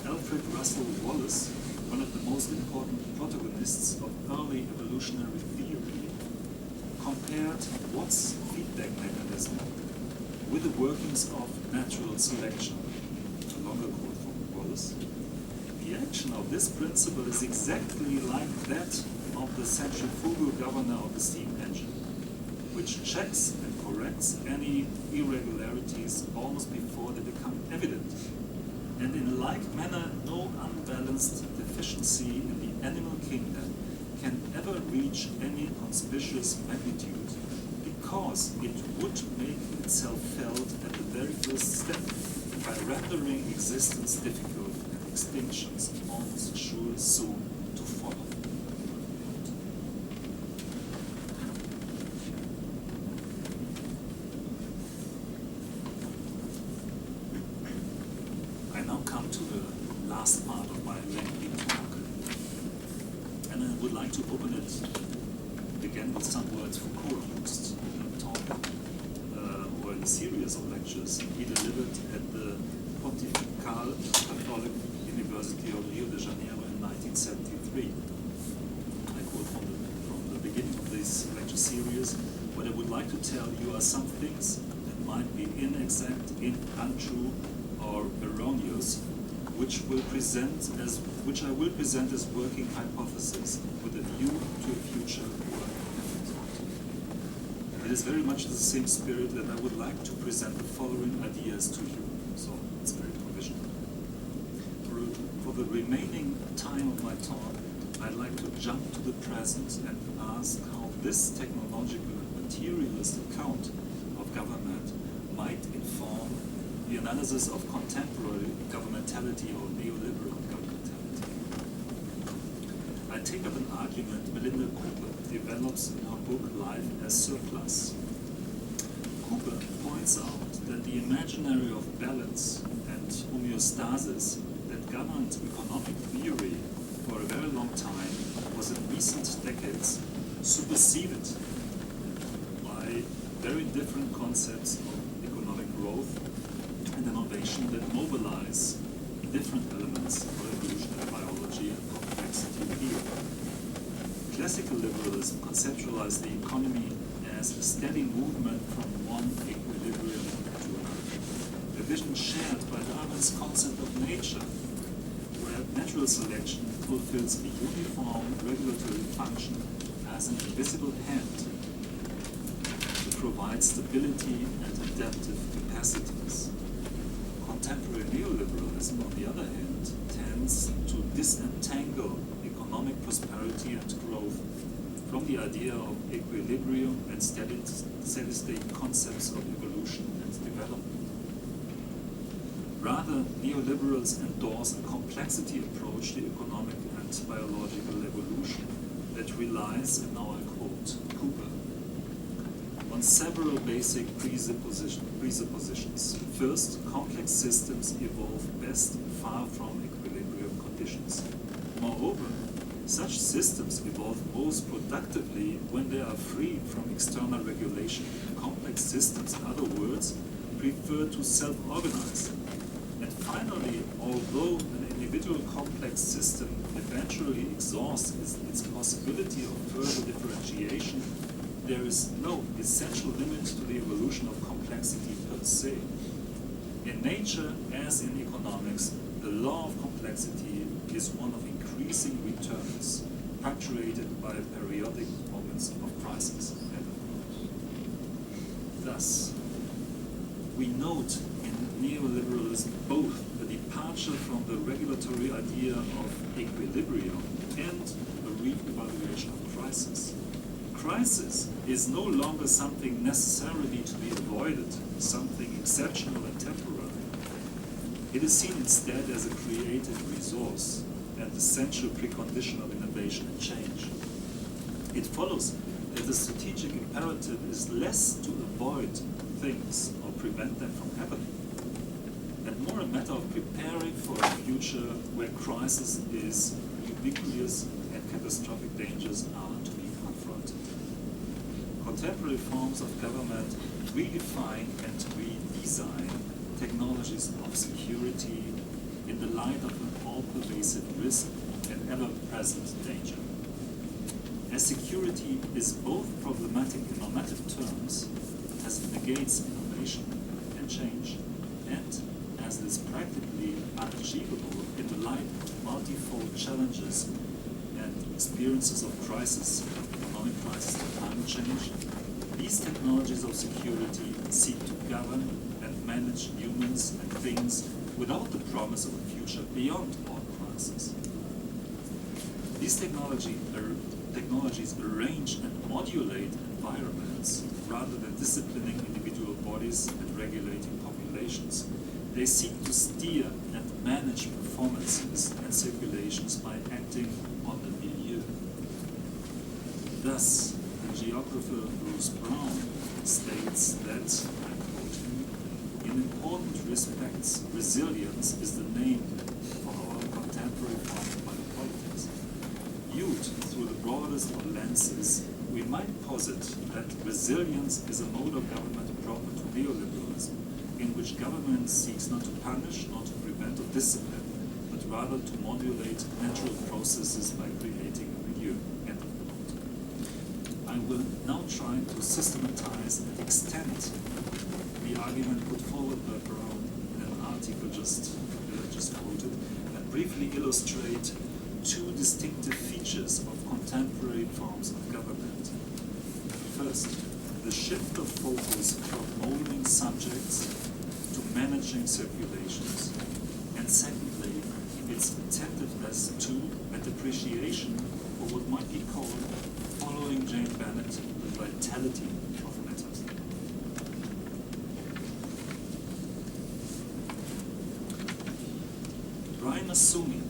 Alfred Russel Wallace, one of the most important protagonists of early evolutionary theory, compared Watt's feedback mechanism with the workings of natural selection. A longer quote from Wallace. The action of this principle is exactly like that of the centrifugal governor of the steam engine, which checks and corrects any irregularities almost before they become evident. And in like manner, no unbalanced deficiency in the animal kingdom can ever reach any conspicuous magnitude, because it would make itself felt at the very first step by rendering existence difficult and extinctions almost sure soon to follow. I now come to the last part of my lengthy talk, and I would like to open it again with some words Foucault used in a talk or in a series of lectures he delivered at the Pontifical Catholic University of Rio de Janeiro in 1973. I quote from the beginning of this lecture series: "What I would like to tell you are some things that might be inexact, untrue, or erroneous, which I will present as working hypotheses with a view to a future work effort." It is very much the same spirit that I would like to present the following ideas to you. So it's very provisional. For the remaining time of my talk, I'd like to jump to the present and ask how this technological and materialist account of government might inform the analysis of contemporary governmentality or neoliberal governmentality. I take up an argument Melinda Cooper develops in her book Life as Surplus. Cooper points out that the imaginary of balance and homeostasis that governed economic theory for a very long time was in recent decades superseded by very different concepts of economic growth and innovation that mobilize different elements of evolutionary biology and complexity theory. Classical liberalism conceptualized the economy as a steady movement from one equilibrium to another, a vision shared by Darwin's concept of nature, where natural selection fulfills a uniform regulatory function as an invisible hand to provide stability and adaptive capacities. Contemporary neoliberalism, on the other hand, tends to disentangle economic prosperity and growth from the idea of equilibrium and steady-state concepts of evolution and development. Rather, neoliberals endorse a complexity approach to economic and biological evolution that relies, and now I quote Cooper, on several basic presuppositions. First, complex systems evolve best far from equilibrium conditions. Moreover, such systems evolve most productively when they are free from external regulation. Complex systems, in other words, prefer to self-organize. And finally, although an individual complex system eventually exhausts its possibility of further differentiation, there is no essential limit to the evolution of complexity per se. In nature, as in economics, the law of complexity is one of increasing returns, punctuated by periodic moments of crisis. Thus, we note in neoliberalism both a departure from the regulatory idea of equilibrium and a re-evaluation of crisis. Crisis is no longer something necessarily to be avoided, something exceptional and temporary. It is seen instead as a creative resource and essential precondition of innovation and change. It follows that the strategic imperative is less to avoid things or prevent them from happening, and and more a matter of preparing for a future where crisis is ubiquitous and catastrophic dangers are to be confronted. Contemporary forms of government redefine and redesign technologies of security in the light of an all-pervasive risk and ever-present danger. As security is both problematic in normative terms, as it negates innovation and change, and as it is practically unachievable in the light of multifold challenges and experiences of crisis, economic crisis and climate change, these technologies of security seek to govern and manage humans and things without the promise of a future beyond all crisis. These technologies arrange and modulate environments rather than disciplining individual bodies and regulating populations. They seek to steer and manage performances and circulations by acting on the milieu. Thus, the geographer Bruce Brown states that, I quote him, in important respects, resilience is the name for our contemporary form of biopolitics. Viewed through the broadest of lenses, we might posit that resilience is a mode of government proper to neoliberalism, in which government seeks not to punish, not to prevent or discipline, but rather to modulate natural processes by creating a milieu. End of quote. I will now try to systematize and extend the argument put forward by Brown in an article just quoted, and briefly illustrate two distinctive features of contemporary forms of government. First, the shift of focus from molding subjects to managing circulations, and secondly, its attentiveness to and appreciation for what might be called, following Jane Bennett, the vitality of matters. Brian Assumi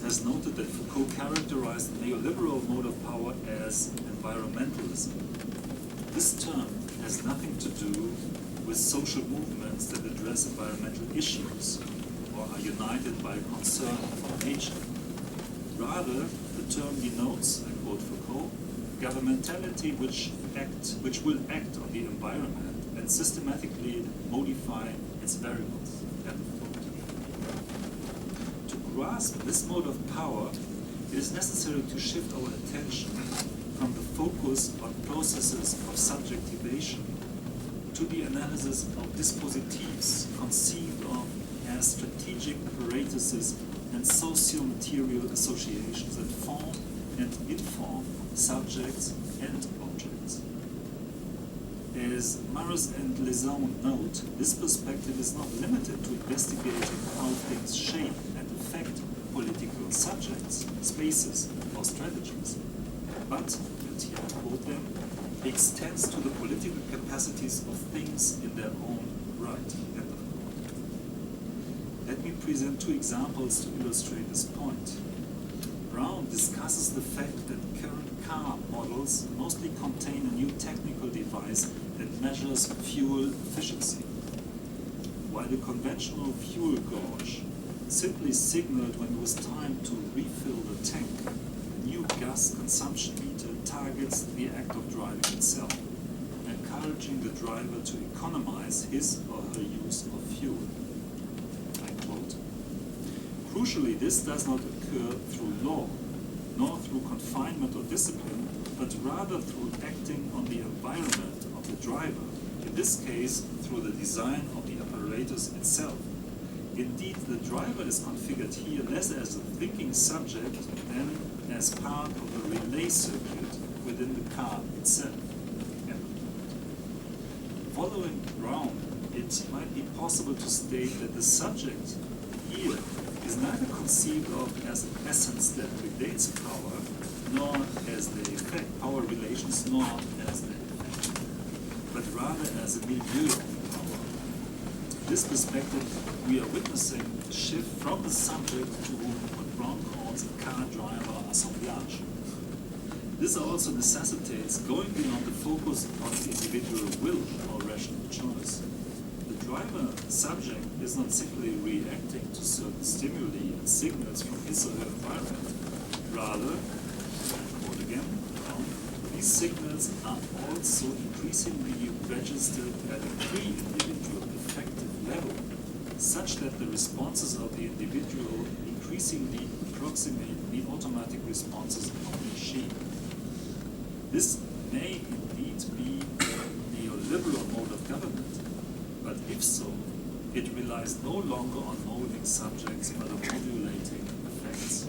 has noted that Foucault characterized the neoliberal mode of power as environmentalism. This term has nothing to do with social movements that address environmental issues or are united by concern for nature. Rather, the term denotes, I quote Foucault, governmentality which will act on the environment and systematically modify its variables. End of quote. To grasp this mode of power, it is necessary to shift our attention from the focus on processes of subjectivation to the analysis of dispositives conceived of as strategic apparatuses and socio-material associations that form and inform subjects and objects. As Maris and Lezon note, this perspective is not limited to investigating how things shape and affect political subjects, spaces, or strategies, but, and here I quote them, extends to the political capacities of things in their own right. End of quote. Let me present two examples to illustrate this point. Brown discusses the fact that current car models mostly contain a new technical device that measures fuel efficiency. While the conventional fuel gauge simply signaled when it was time to refill the tank, the new gas consumption meter targets the act of driving itself, encouraging the driver to economize his or her use of fuel. I quote, crucially, this does not occur through law, nor through confinement or discipline, but rather through acting on the environment of the driver, in this case through the design of the apparatus itself. Indeed, the driver is configured here less as a thinking subject than as part of the relay circuit within the car itself. Following Brown, it might be possible to state that the subject here is neither conceived of as an essence that predates power, nor as the effect, power relations, nor as the effect, but rather as a milieu of power. In this perspective, we are witnessing a shift from the subject to what Brown calls a car driver assemblage. This also necessitates going beyond the focus on the individual will or rational choice. The driver subject is not simply reacting to certain stimuli and signals from his or her environment. Rather, quote again, these signals are also increasingly registered at a pre-individual effective level, such that the responses of the individual increasingly approximate the automatic responses of the machine. This may indeed be a neoliberal mode of government, but if so, it relies no longer on molding subjects but on modulating effects.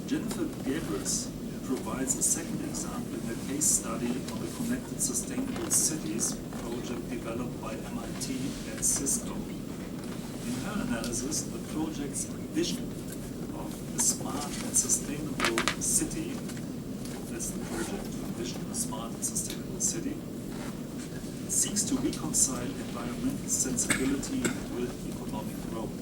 Jennifer Gebers provides a second example in a case study on the Connected Sustainable Cities project developed by MIT and Cisco. In her analysis, the project's vision of a smart and sustainable city, that's the project, vision of a smart and sustainable city, seeks to reconcile environmental sensibility with economic growth.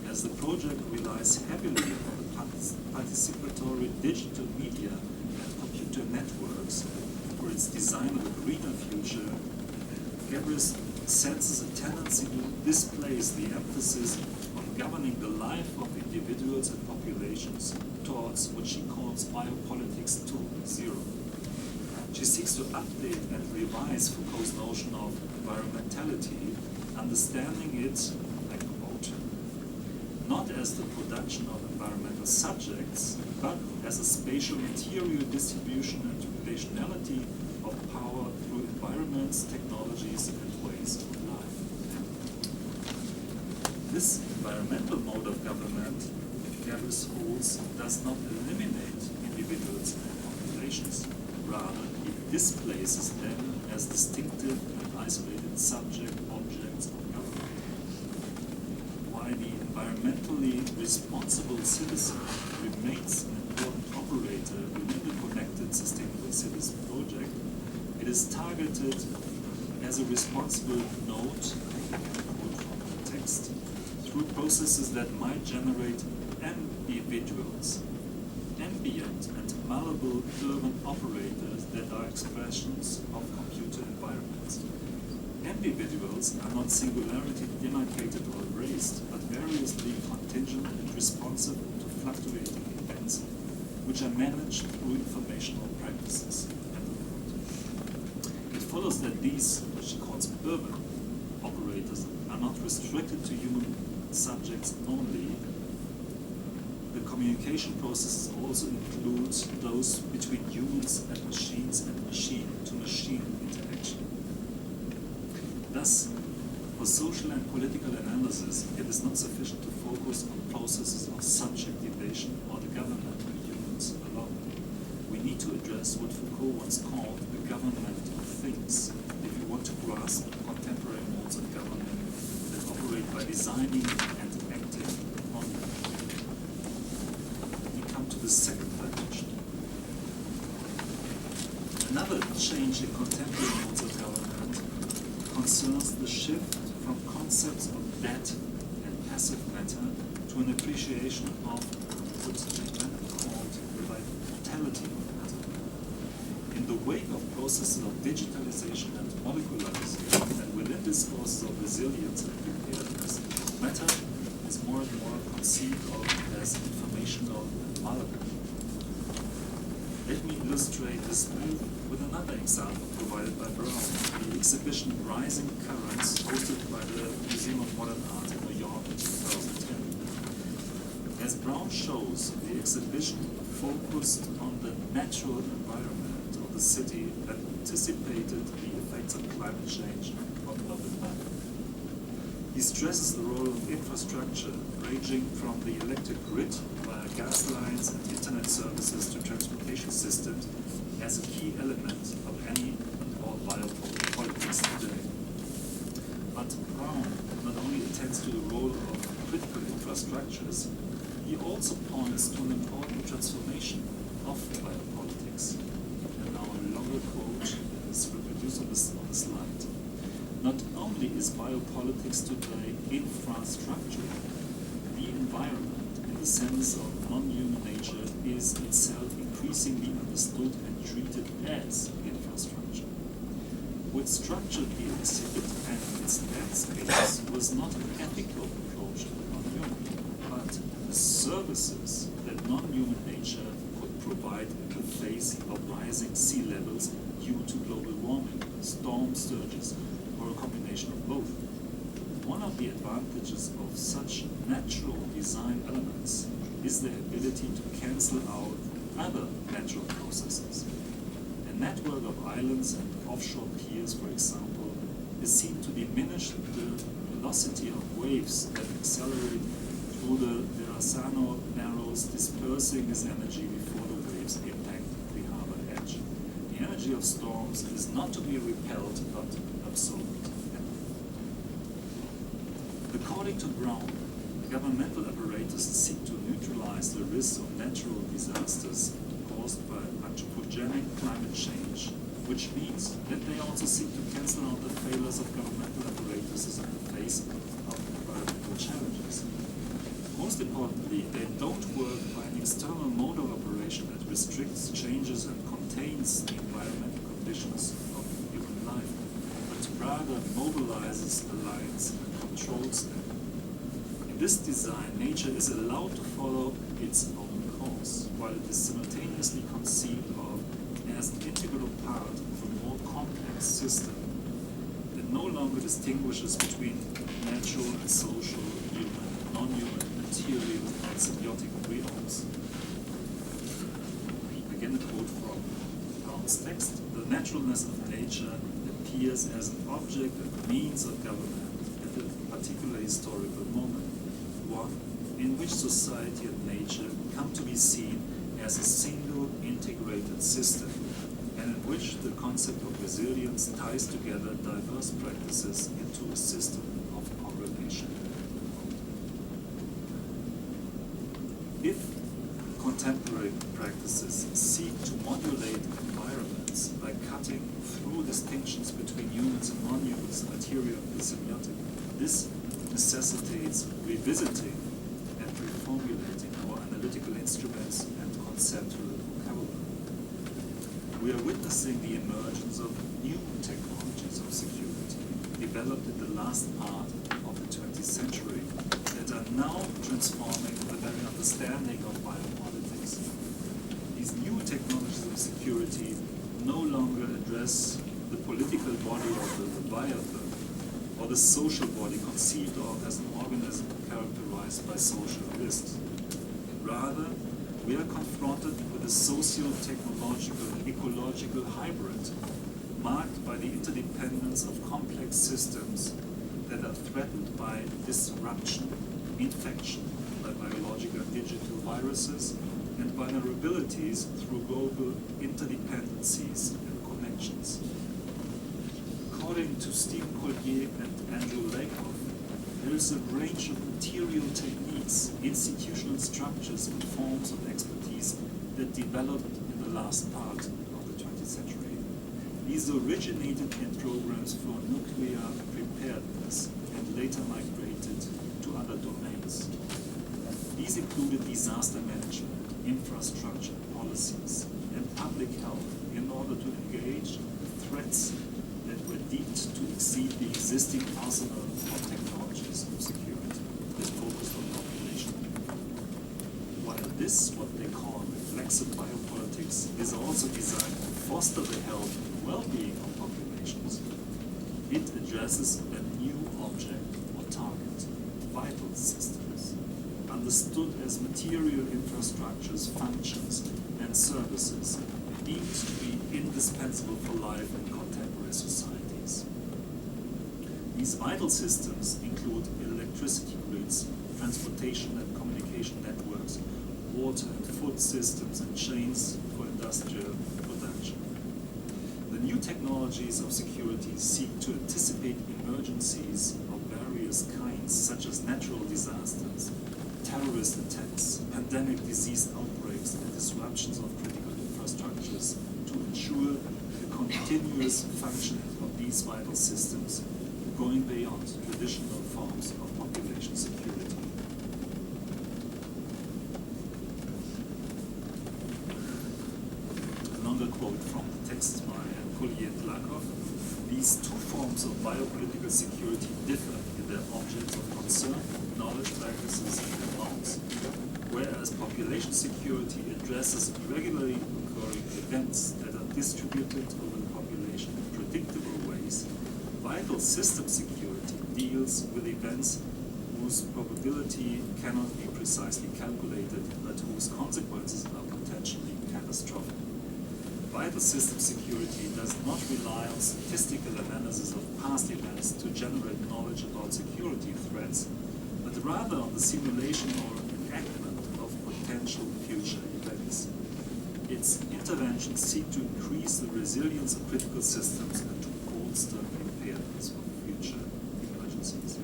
As the project relies heavily on the participatory digital media and computer networks for its design of a greener future, Gebers senses a tendency to displace the emphasis on governing the life of individuals and populations towards what she calls biopolitics 2.0. She seeks to update and revise Foucault's notion of environmentality, understanding it, I quote, not as the production of environmental subjects, but as a spatial material distribution and relationality of power through environments, technologies, and ways of life. This environmental mode of government, Gebers holds, does not eliminate individuals and populations. Rather, it displaces them as distinctive and isolated subject objects of government. While the environmentally responsible citizen remains an important operator within the Connected Sustainable Cities project, it is targeted as a responsible node, quote from the text, through processes that might generate individuals, ambient and malleable urban operators that are expressions of computer environments. Individuals are not singularity demarcated or erased, but variously contingent and responsive to fluctuating events, which are managed through informational practices. It follows that these, which she calls urban operators, are not restricted to human subjects only. The communication processes also include those between humans and machine-to-machine interaction. Thus, for social and political analysis, it is not sufficient to focus on processes of subjectivation or the government of humans alone. We need to address what Foucault once called the government of things, if you want to grasp contemporary modes of government that operate by designing and acting on them. We come to the second dimension. Another change in contemporary modes of government concerns the shift from concepts of dead and passive matter to an appreciation of what Lemke called the vitality of matter. In the wake of processes of digitalization and molecularization, and within discourses of resilience and preparedness, matter is more and more conceived of as informational and malleable. Let me illustrate this move with another example provided by Brown, the exhibition Rising Currents, hosted by the Museum of Modern Art in New York in 2010. As Brown shows, the exhibition focused on the natural environment of the city that anticipated the effects of climate change on urban life. He stresses the role of infrastructure, ranging from the electric grid via gas lines and internet services to transportation systems, as a key element of any and all biopolitics today. But Brown not only attends to the role of critical infrastructures, he also points to an important transformation of biopolitics. And our longer quote is reproduced on the slide. Not only is biopolitics today infrastructure, the environment, in the sense of non-human nature, is itself increasingly understood and treated as infrastructure. What structured the exhibit and its landscapes was not an ethical approach to the non-human, but the services that non-human nature could provide in the face of rising sea levels due to global warming, storm surges, or a combination of both. One of the advantages of such natural design elements is their ability to cancel out other natural processes. A network of islands and offshore piers, for example, is seen to diminish the velocity of waves that accelerate through the Verrazano Narrows, dispersing this energy before the waves impact the harbor edge. The energy of storms is not to be repelled but absorbed. According to Brown, governmental apparatus seek to neutralize the risk of natural disasters caused by anthropogenic climate change, which means that they also seek to cancel out the failures of governmental apparatuses in the face of environmental challenges. Most importantly, they don't work by an external mode of operation that restricts changes and contains the environmental conditions of human life, but rather mobilizes the lines and controls them. In this design, nature is allowed to follow its own course, while it is simultaneously conceived of as an integral part of a more complex system that no longer distinguishes between natural and social, human, non-human, material, and symbiotic realms. Again, a quote from Brown's text: "The naturalness of nature appears as an object and means of government at a particular historical moment, one in which society and nature come to be seen as a single integrated system, and in which the concept of resilience ties together diverse practices into a system of correlation." If contemporary practices seek to modulate environments by cutting through distinctions between humans and non-humans, material and symbiotic, this necessitates revisiting and reformulating our analytical instruments and conceptual vocabulary. We are witnessing the emergence of new technologies of security developed in the last part of the 20th century that are now transforming the very understanding of biopolitics. These new technologies of security no longer address the political body of the Leviathan or the social body conceived of as an organism characterized by social risks. Rather, we are confronted with a socio-technological and ecological hybrid marked by the interdependence of complex systems that are threatened by disruption, infection by biological and digital viruses, and vulnerabilities through global interdependencies and connections. According to Stephen Collier and Andrew Lakoff, there is a range of material techniques, institutional structures, and forms of expertise that developed in the last part of the 20th century. These originated in programs for nuclear preparedness and later migrated to other domains. These included disaster management, infrastructure policies, and public health in order to engage threats that were deemed to exceed the existing arsenal of technologies of security that focused on population. While this, what they call reflexive biopolitics, is also designed to foster the health and well-being of populations, it addresses a new object or target, vital systems, understood as material infrastructures, functions, and services deemed to be indispensable for life in contemporary societies. These vital systems include electricity grids, transportation and communication networks, water and food systems, and chains for industrial production. The new technologies of security seek to anticipate emergencies of various kinds, such as natural disasters, terrorist attacks, pandemic disease outbreaks, and disruptions of critical infrastructures to ensure the continuous functioning of these vital systems, going beyond traditional forms of population security. A longer quote from the text by Collier and Lakoff. These two forms of biopolitical security differ in their objects of concern, knowledge practices, and norms. Whereas population security addresses regularly occurring events that are distributed over the population in predictable ways, vital system security deals with events whose probability cannot be precisely calculated, but whose consequences are potentially catastrophic. Vital system security does not rely on statistical analysis of past events to generate knowledge about security threats, but rather on the simulation or enactment of potential future events. Its interventions seek to increase the resilience of critical systems and to bolster preparedness for future emergencies.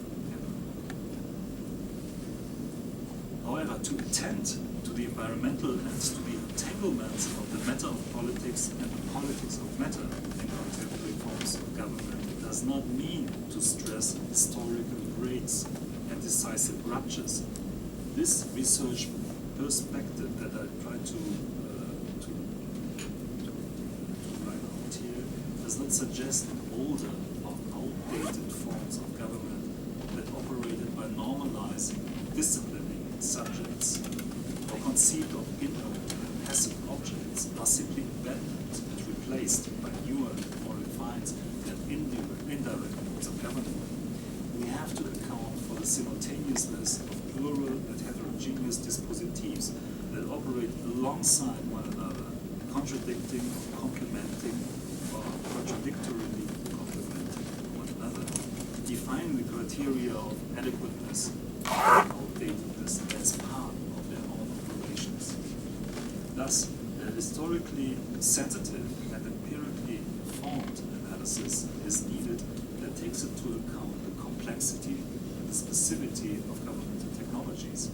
However, to attend to the environmental and to the entanglements of the matter of politics and the politics of matter in contemporary forms of government does not mean to stress historical breaks and decisive ruptures. This research perspective that I try to write out here does not suggest older or outdated forms of government that operated by normalizing, disciplining subjects, or conceived of inert and passive objects are simply abandoned and replaced by newer, more refined and indirect modes of government. We have to account for the simultaneousness of plural and heterogeneous dispositives that operate alongside one another, contradicting or complementing or contradictorily complementing one another, define the criteria of adequateness and outdatedness as part of their own operations. Thus, a historically sensitive and empirically informed analysis is needed that takes into account the complexity and the specificity of governmental technologies.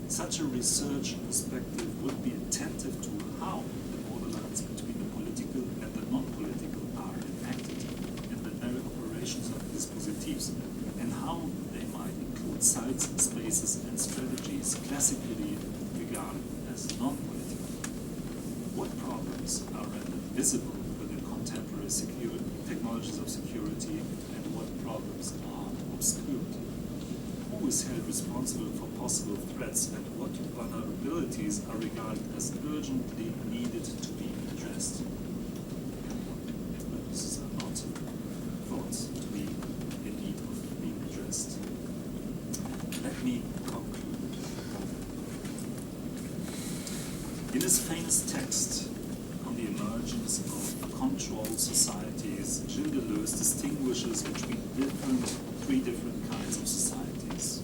Such a research perspective would be attentive to how the borderlines between the political and the non-political are enacted in the very operations of dispositives, and how they might include sites, spaces, and strategies classically regarded as non-political. What problems are rendered visible within contemporary technologies of security, and what problems are obscured? Who is held responsible for possible threats, and what vulnerabilities are regarded as urgently needed to be addressed? These are not thought to be in need of being addressed. Let me conclude. In his famous text on the emergence of controlled societies, Gilles Deleuze distinguishes between three different kinds of societies.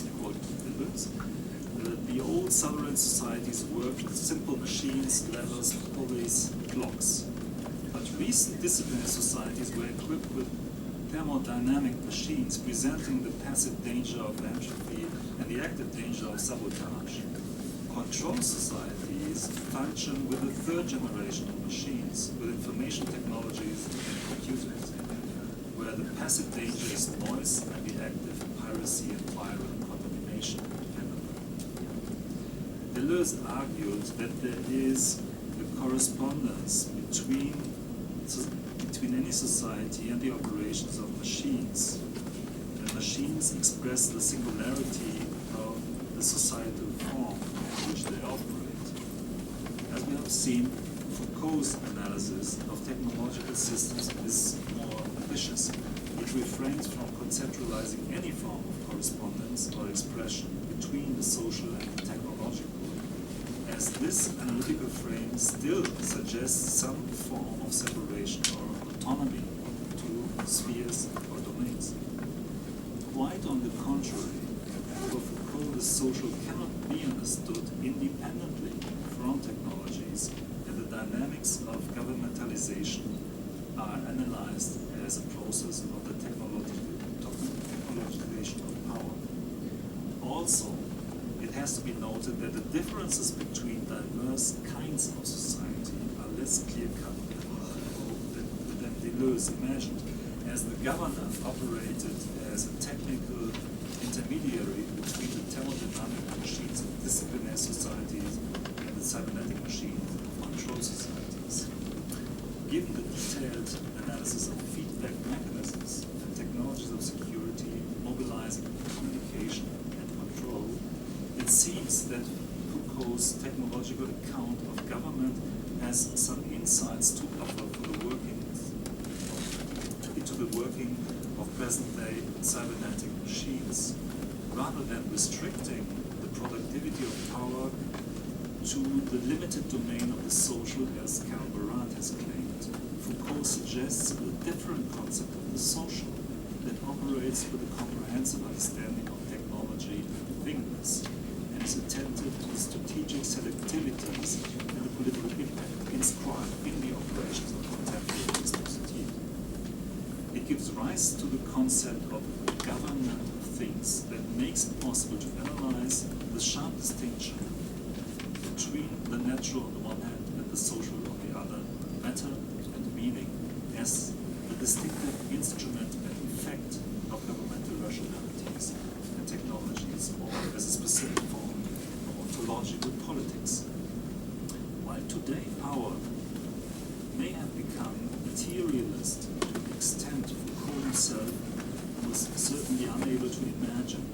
According to Deleuze, the old sovereign societies worked with simple machines, levers, pulleys, clocks. But recent disciplinary societies were equipped with thermodynamic machines presenting the passive danger of entropy and the active danger of sabotage. Control societies function with the third generation of machines, with information technologies and computers, where the passive danger is noise and the active piracy and viral contamination can occur. Deleuze argued that there is a correspondence between any society and the operations of machines. The machines express the singularity of the societal form in which they operate. As we have seen, Foucault's analysis of technological systems is more ambitious. It refrains from conceptualizing any form of correspondence or expression between the social and the technological, as this analytical frame still suggests some form of separation or autonomy to spheres or domains. Quite on the contrary, for Foucault, the social cannot be understood independently from technologies, and the dynamics of governmentalization are analyzed as a process of the technologization of power. Also, it has to be noted that the differences between diverse kinds of society are less clear-cut than Deleuze imagined, as the governor operated as a technical intermediary between the thermodynamic machines of disciplinary societies and the cybernetic machines of control societies. given the detailed analysis of feedback mechanisms and technologies of security mobilizing communication and control, it seems that Foucault's technological account of government has some insights to offer for the working of present-day cybernetic machines, rather than restricting the productivity of power to the limited domain of the social, as Karl Barad has claimed. Foucault suggests a different concept of the social that operates with a comprehensive understanding of technology and thingness, and is attentive to the strategic selectivities and the political impact inscribed in the operations of contemporary dispositif. It gives rise to the concept of government of things that makes it possible to analyze the sharp distinction between the natural on the one hand and the social on the other, matter and meaning, as the distinctive instrument and effect of governmental rationalities and technologies, or as a specific form of ontological politics. While today power may have become materialist to the extent Foucault himself was certainly unable to imagine,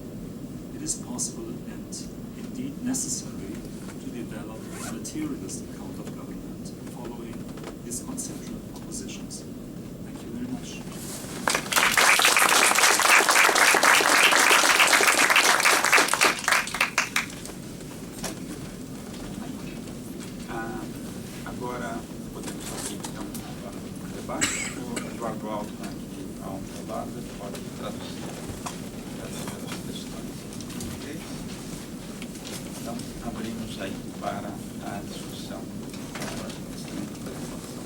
it is possible and indeed necessary to develop a materialist account of government following these conceptual propositions. Thank you very much. Agora podemos abrir então o debate. O Eduardo Alto aqui ao meu lado pode traduzir as questões em inglês. Então abrimos aí para a discussão com a excelente apresentação.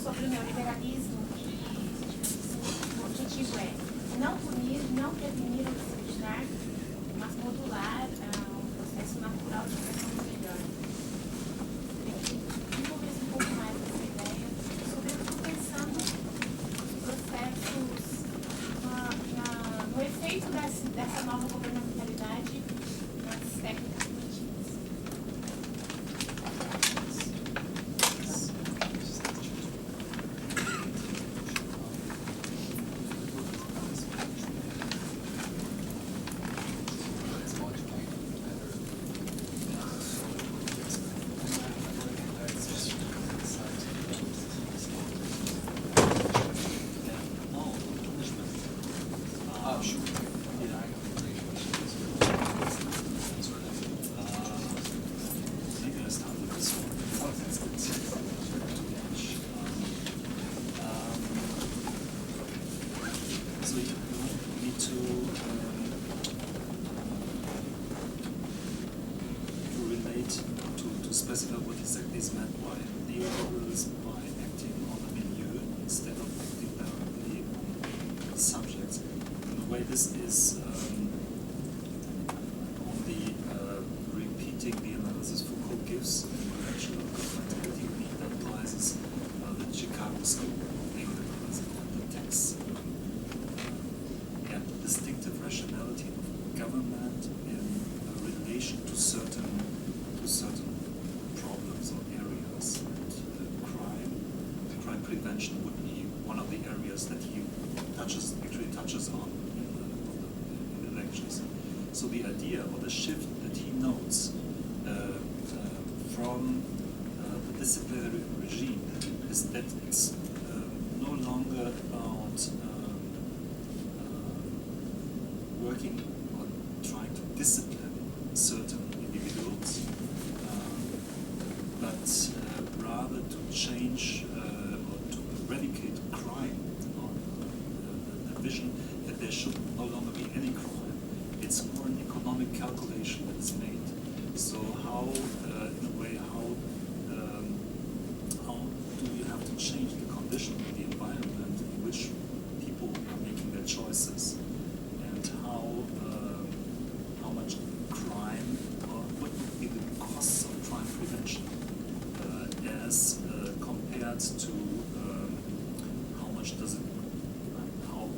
Sobre o neoliberalismo, o objetivo é não punir, não prevenir ou disciplinar, mas modular o processo natural de criação melhor. Desenvolver um pouco mais essa ideia sobre o que estou pensando nos processos, no efeito dessa nova governamentalidade nas técnicas políticas. To specify what exactly is meant by neoliberalism, by acting on the milieu instead of acting directly on the subjects. In a way, this is only repeating the analysis Foucault gives in relation to governmentality that applies the Chicago school of neoliberalism and the text and the distinctive rationality of government in relation to certain problems or areas. And crime prevention would be one of the areas that he touches on in the lectures. So the idea or the shift that he notes from the disciplinary regime is that it's no longer about working on trying to discipline certain individuals, but rather to change or to eradicate crime, or the vision that there should no longer be any crime. It's more an economic calculation that is made. So how, in a way, how do you have to change the condition of the to how much does it, how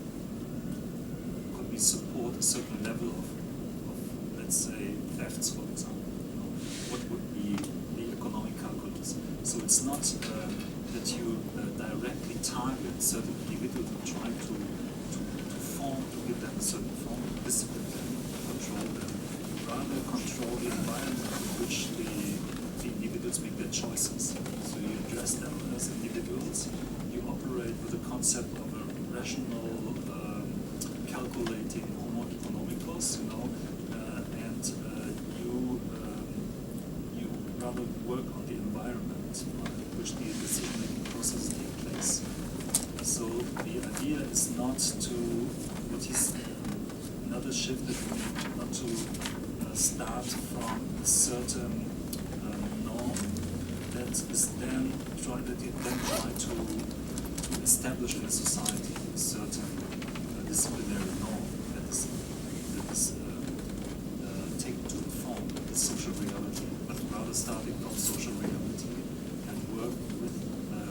could we support a certain level of let's say, thefts, for example. What would be the economic calculus? So it's not that you directly target certain individuals and try to form, to give them a certain form of discipline and control them. Rather control the environment in which the individuals make their choices. So you address them as individuals, you operate with the concept of a rational, calculating homo economicus, and you rather work on the environment in which the decision-making processes take place. So the idea is not to, what is another shift that we need, not to start from a certain norm that is then try to establish in society a certain disciplinary norm that is taken to the form of the social reality, but rather starting from social reality and work with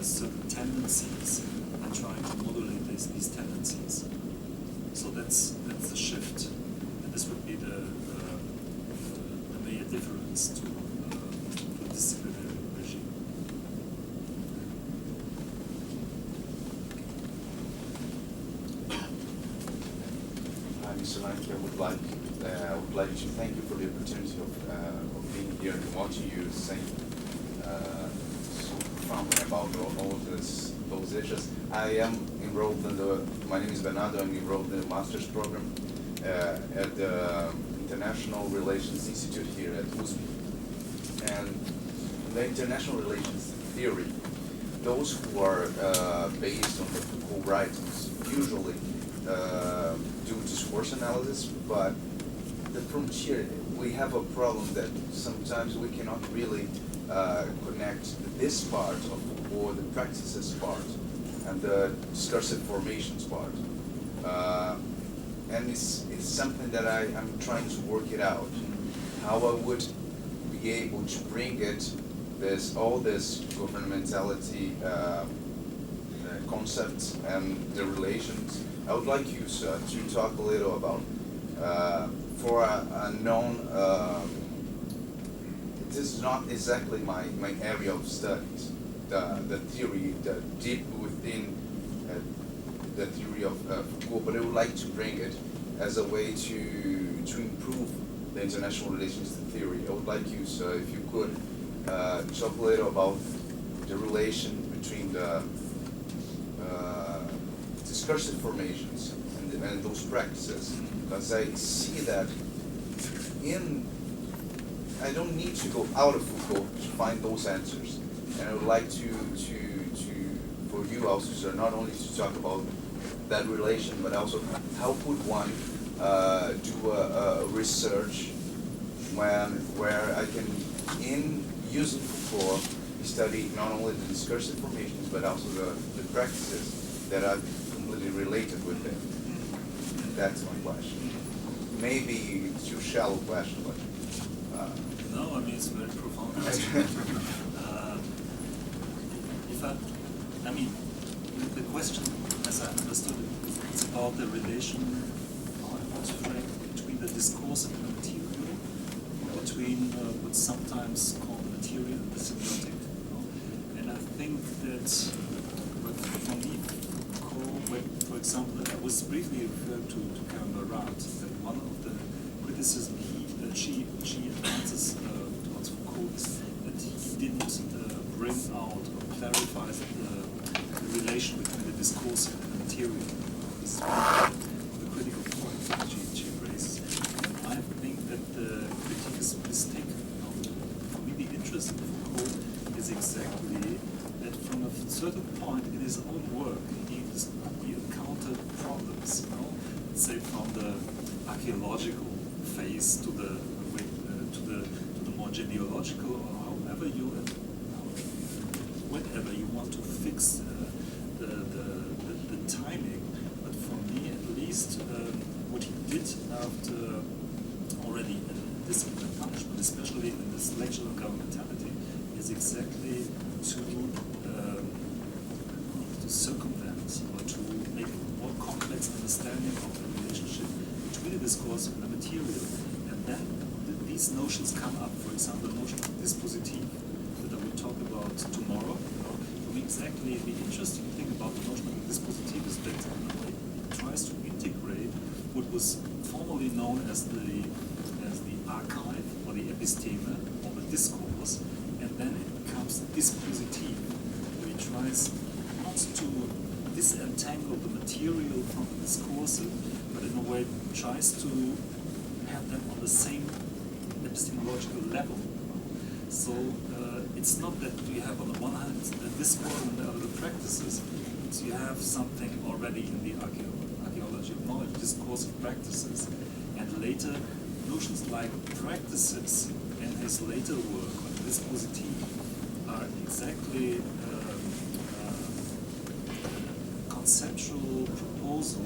certain tendencies and trying to modulate these tendencies. So that's the shift, and this would be the major difference to a disciplinary regime. Mr. Lemke, I would like to thank you for the opportunity of being here and watching you say so profoundly about all those issues. I am enrolled in my name is Bernardo, I'm enrolled in the master's program at the International Relations Institute here at USP. And the international relations theory, those who are based on the Foucault writings usually do discourse analysis, but the frontier, we have a problem that sometimes we cannot really connect this part of Foucault, the practices part, and the discursive formations part. And it's something that I'm trying to work it out, how I would be able to bring it, all this governmentality concepts and the relations. I would like you, sir, to talk a little about, for a known, it is not exactly my area of studies, the theory, the deep within the theory of Foucault, but I would like to bring it as a way to improve the international relations theory. I would like you, sir, if you could talk a little about the relation between the discursive formations and those practices, because I see that I don't need to go out of Foucault to find those answers, and I would like for you also, sir, not only to talk about that relation, but also how could one do a research where I can, in using Foucault, study not only the discursive formations, but also the practices that are completely related with them. That's my question. Maybe it's too shallow question, but... No, I mean, it's a very profound question. The question, as I understood it, it's about the relation, between the discourse and the material, between what's sometimes called the material and the semiotic. And I think that, for me, for example, I was briefly referred to Karen Barat, that one of the criticisms she advances towards Foucault is that he didn't bring out or clarify the relation between the discourse and the material. This is one of the critical points that she raises. And I think that the critique is mistaken. For me, the interest in Foucault is exactly that from a certain point in his own work, he encountered problems. Let's say from the archaeological phase to the more genealogical, or whenever you want to fix the timing. But for me, at least, what he did after already in discipline and punishment, especially in this lecture on governmentality, is exactly to circumvent or to make a more complex understanding of the relationship between the discourse and the material. And then these notions come up, for example, the notion of dispositif that I will talk about tomorrow. For me, exactly the interesting thing about the notion of the dispositif is that it tries to integrate what was formerly known as the archive or the episteme or the discourse, and then it becomes dispositif, where it tries not to disentangle the material from the discursive, but in a way tries to have them on the same epistemological level. So it's not that we have on the one hand the discourse and the other the practices. So you have something already in the archaeology of knowledge, discursive practices, and later notions like practices in his later work on dispositif are exactly conceptual proposal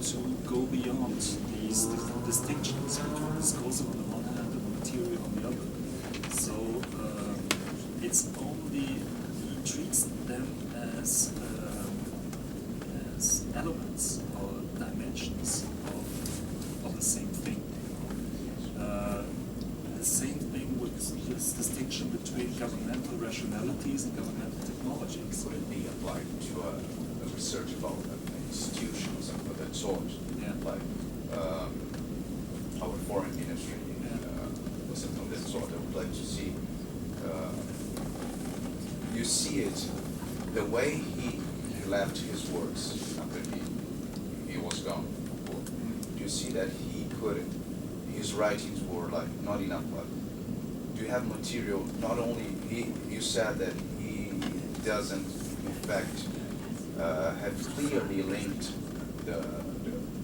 to go beyond these distinctions between discursive on the one hand and material on the other. So it's only, he treats them as elements or dimensions of the same thing. The same thing with this distinction between governmental rationalities and governmental technologies. Would it be applied to a research about institutions of that sort? Yeah. Like our foreign ministry or something of that sort. I would like to see, you see it, the way he left his works after he was gone. Do you see that he could, his writings were like not enough, but do you have material, not only, you said that he doesn't in fact have clearly linked the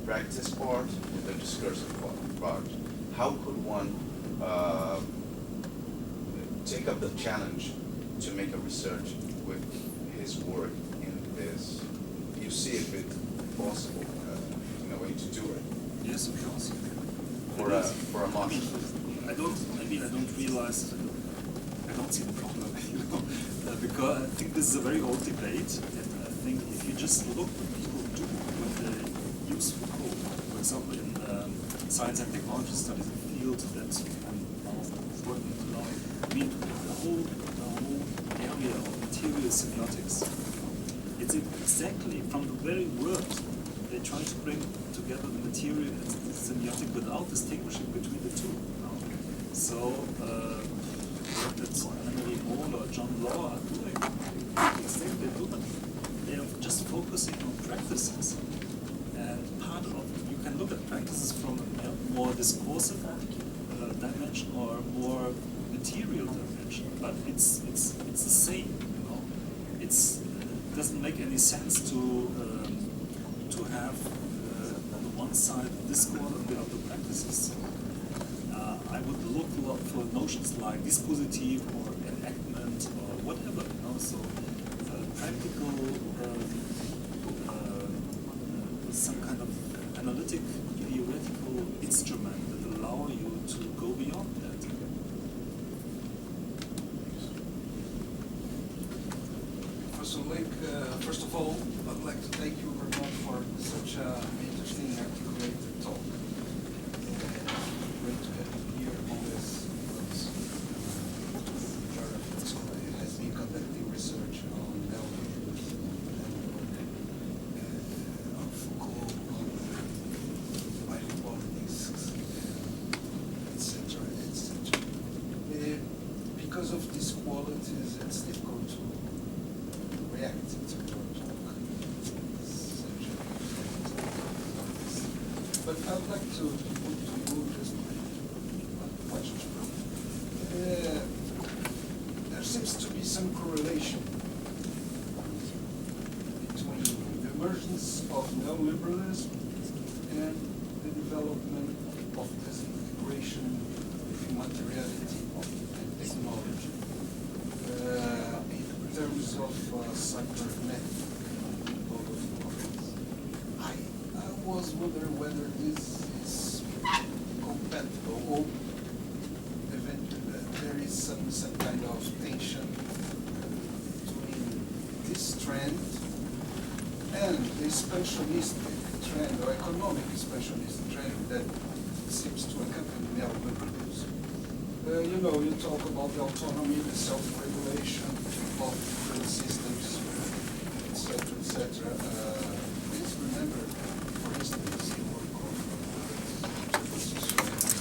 practice part with the discursive part. How could one take up the challenge to make a research with his work in this? You see if it's possible in a way to do it? Yes, of course. For a month. I don't realize, I don't see the problem, because I think this is a very old debate, and I think if you just look what people do when they use Foucault, for example, in science and technology studies, a field that I'm now working in now, I mean, the whole area of material semiotics, it's exactly from the very word they try to bring together the material and the semiotic without distinguishing between the two. So that's Henry Moll or John Law are doing. Exactly, they are just focusing on practices. And part of, you can look at practices from a more discursive dimension or more material dimension, but it's the same. It doesn't make any sense to have on the one side discourse and the other practices. I would look for notions like dispositif or enactment or whatever. So practical, some kind of analytic, theoretical instrument that allow you to go beyond that. Professor Lemke, first of all, I'd like to thank you very much for such an interesting, articulated talk. Great to have you here on this. Jordan has been conducting research on neoliberalism and on Foucault, on divided politics, etc., etc. Because of these qualities, it's difficult to react to your talk. But I'd like to put to you just one question. There seems to be some correlation between the emergence of neoliberalism and the development of this integration between materiality and technology. In terms of cybernetic I was wondering whether this is compatible or there is some kind of tension between this trend trend, the expansionistic trend, or economic expansionist trend that seems to accompany neoliberalism. You talk about the autonomy, the self-regulation of the systems, etc., etc. Please remember, for instance, the work of systems.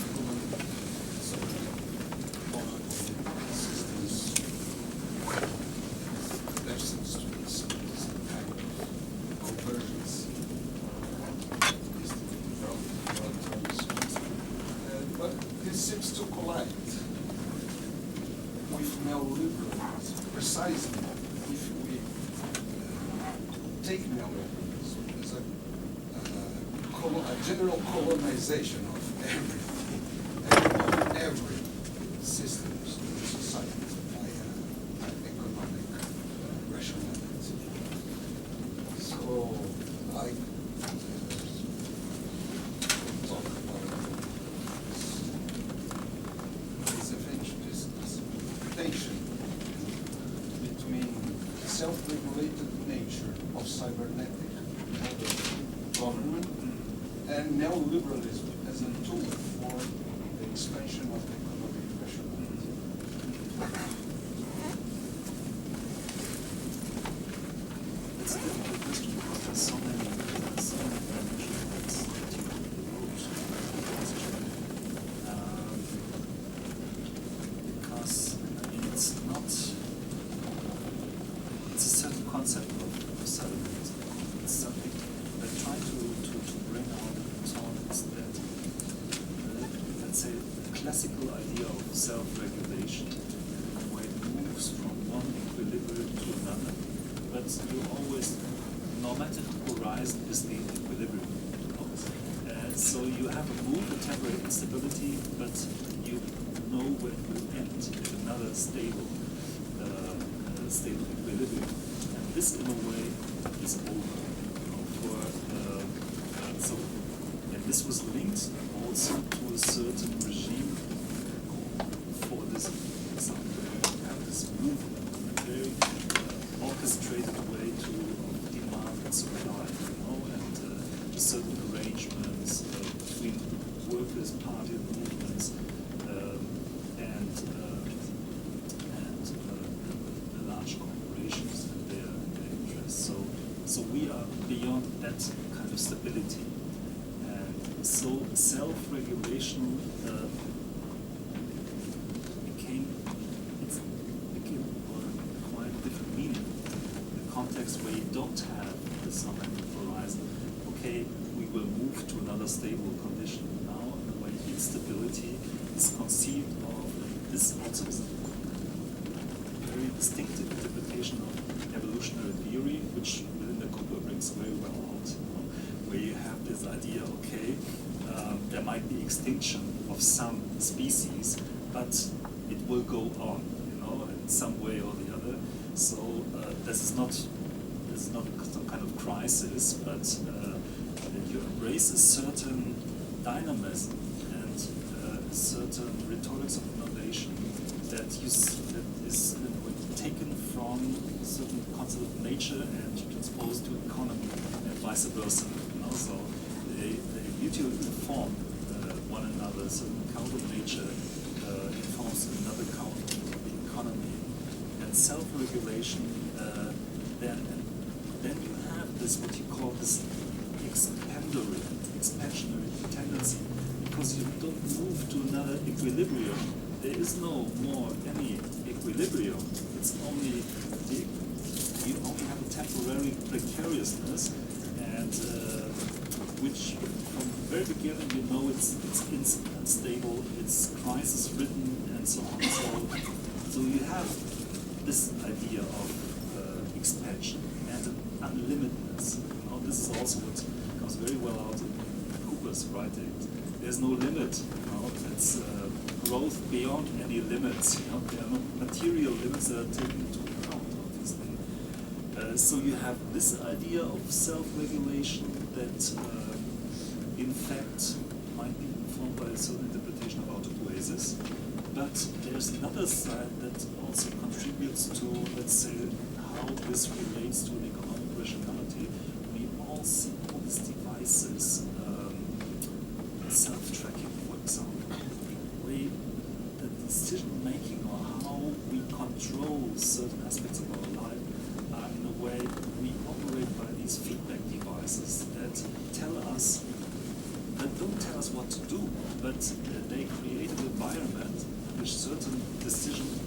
There seems to be some kind of convergence. But this seems to collide with neoliberalism, precisely if we take neoliberalism as a general colonization of everything, of every system in society by economic rationality. So I talk about this tension between self-regulated nature of cybernetic government and neoliberalism as a tool for the expansion of the economic rationality. It's a difficult question because there's so many dimensions that you wrote. Because it's not, it's a certain concept of settlement. It's something that try to bring out and talk is that, let's say, the classical idea of self-regulation, where it moves from one equilibrium to another, but you always, no matter the horizon, is the equilibrium. So you have a move, a temporary instability, but you know when it will end in another stable equilibrium. And this, in a way, is over. And this was linked also to a certain regime for this example. You have this movement, a very orchestrated way of demand and supply, and certain arrangements between workers' party movements and the large corporations and their interests. So we are beyond that kind of stability. And so self-regulation became quite a different meaning in the context where you don't have the summer horizon. Okay, we will move to another stable condition now, and the way instability is conceived of. This also is a very distinctive interpretation of evolutionary theory, which within the Cooper brings very well out, where you have this idea, okay, there might be extinction of some species, but it will go on, in some way or the other. So this is not some kind of crisis, but you embrace a certain dynamism and a certain rhetorics of innovation that is taken from certain concept of nature and transposed to economy and vice versa. So they mutually inform one another. So count of nature informs another count of the economy, and self-regulation. Then you have this what you call this expansionary tendency, because you don't move to another equilibrium. There is no more any equilibrium. It's only you only have a temporary precariousness, and which from the very beginning it's unstable, it's crisis-ridden, and so on. So you have this idea of expansion and unlimitedness. This is also what comes very well out in Cooper's writings. There's no limit. It's growth beyond any limits. There are no material limits that are taken into account, obviously. So you have this idea of self-regulation that, in fact, might be informed by a certain interpretation of autopoiesis. But there's another side that also contributes to, let's say, how this relates to an economic rationality. We all see all these devices, self-tracking, for example, the decision making or how we control certain aspects of our life are in a way we operate by these feedback devices that tell us, that don't tell us what to do, but they create an environment in which certain decisions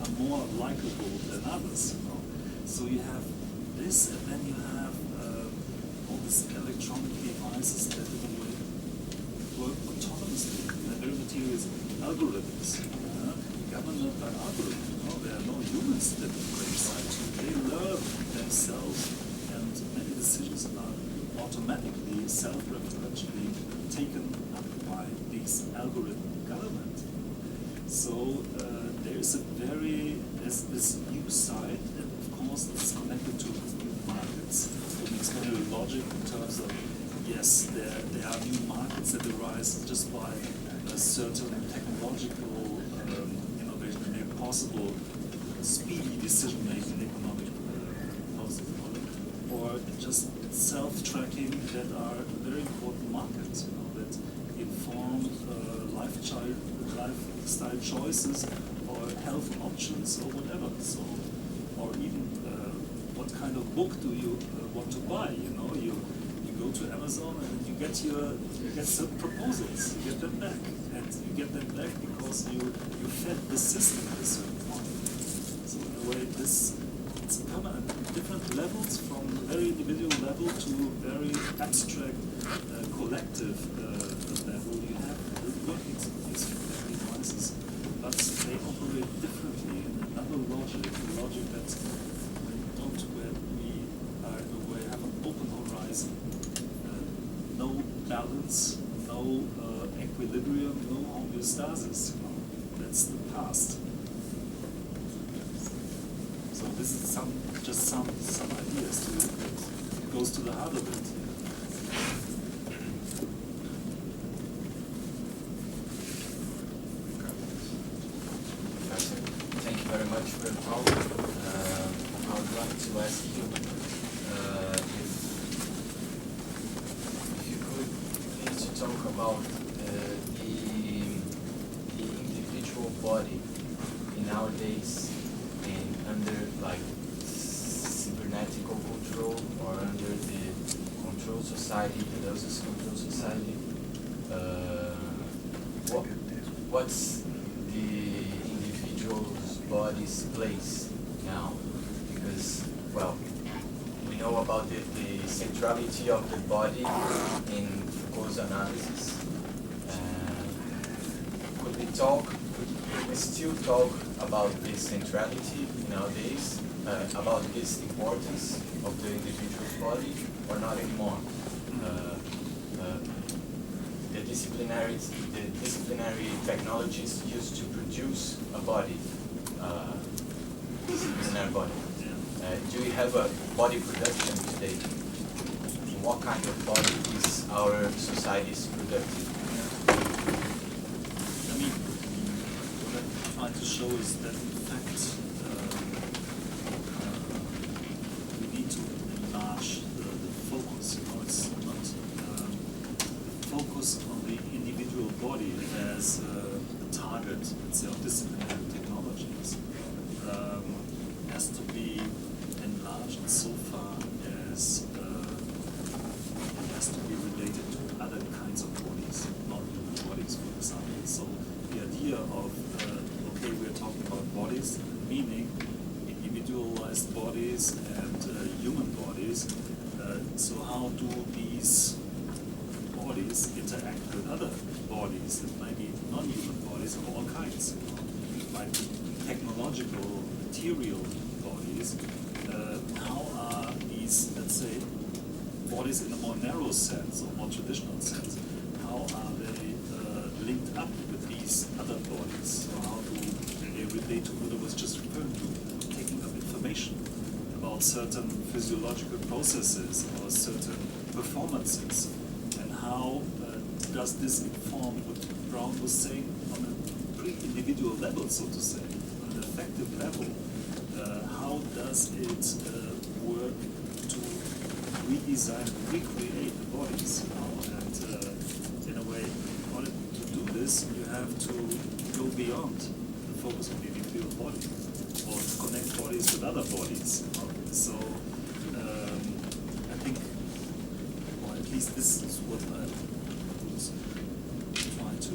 are more likable than others. You know? So you have this, and then you have all these electronic devices that in a way work autonomously. And the very materials, algorithms, governed by algorithms. You know? There are no humans that decide to. They learn themselves, and many decisions are automatically, self-referentially taken up by these algorithm government. So there's this new side, and of course it's connected to new markets. So it's kind of logic in terms of, yes, there are new markets that arise just by a certain technological innovation and make possible speedy decision making in economic processes, or just self-tracking that are very important markets, you know, that inform lifestyle choices or health options or whatever. So, or even what kind of book do you want to buy? You know, you go to Amazon and you get certain proposals. You get them back, and you get them back because you fed the system at a certain point. So in a way, it's permanent, different levels from very individual level to very abstract collective level. You have working these devices, but they operate differently in another logic, a logic that where we are in a way have an open horizon, no balance, no equilibrium, no homeostasis. You know, that's the past. So this is just some ideas to it. It goes to the heart of it. Thank you very much for the talk. I would like to ask you if you could please to talk about the individual body in nowadays and under like cybernetical control or under the control society, the Deleuze's control society. What's the individual's body's place now? Because, well, we know about the centrality of the body in Foucault's analysis. Could we still talk about this centrality nowadays, about this importance of the individual's body, or not anymore? The disciplinary technologies used to produce a body, disciplinary body. Do we have a body production today? What kind of body is our society's productive? I mean, what I'm trying to show is that in fact we need to enlarge the focus. You know, it's not focus on the individual body as a target, let's say, of disciplinary technologies has to be enlarged so far as it has to be related to other kinds of bodies, not human bodies, for example. So the idea of, okay, we're talking about bodies, meaning individualized bodies and human bodies. So how do these bodies interact with other bodies that might be non-human bodies of all kinds? You know? It might be technological, material bodies. How are these, let's say, bodies in a more narrow sense or more traditional sense, how are they linked up with these other bodies? So how do they relate to what I was just referring to, taking up information about certain physiological processes or certain performances, and how does this inform what Brown was saying on a pre-individual level, so to say, on an effective level? How does it work to really redesign and recreate the bodies, you know, and in a way, in order to do this, you have to go beyond the focus on the individual body, or to connect bodies with other bodies. You know? So I think, or at least this is what I would try to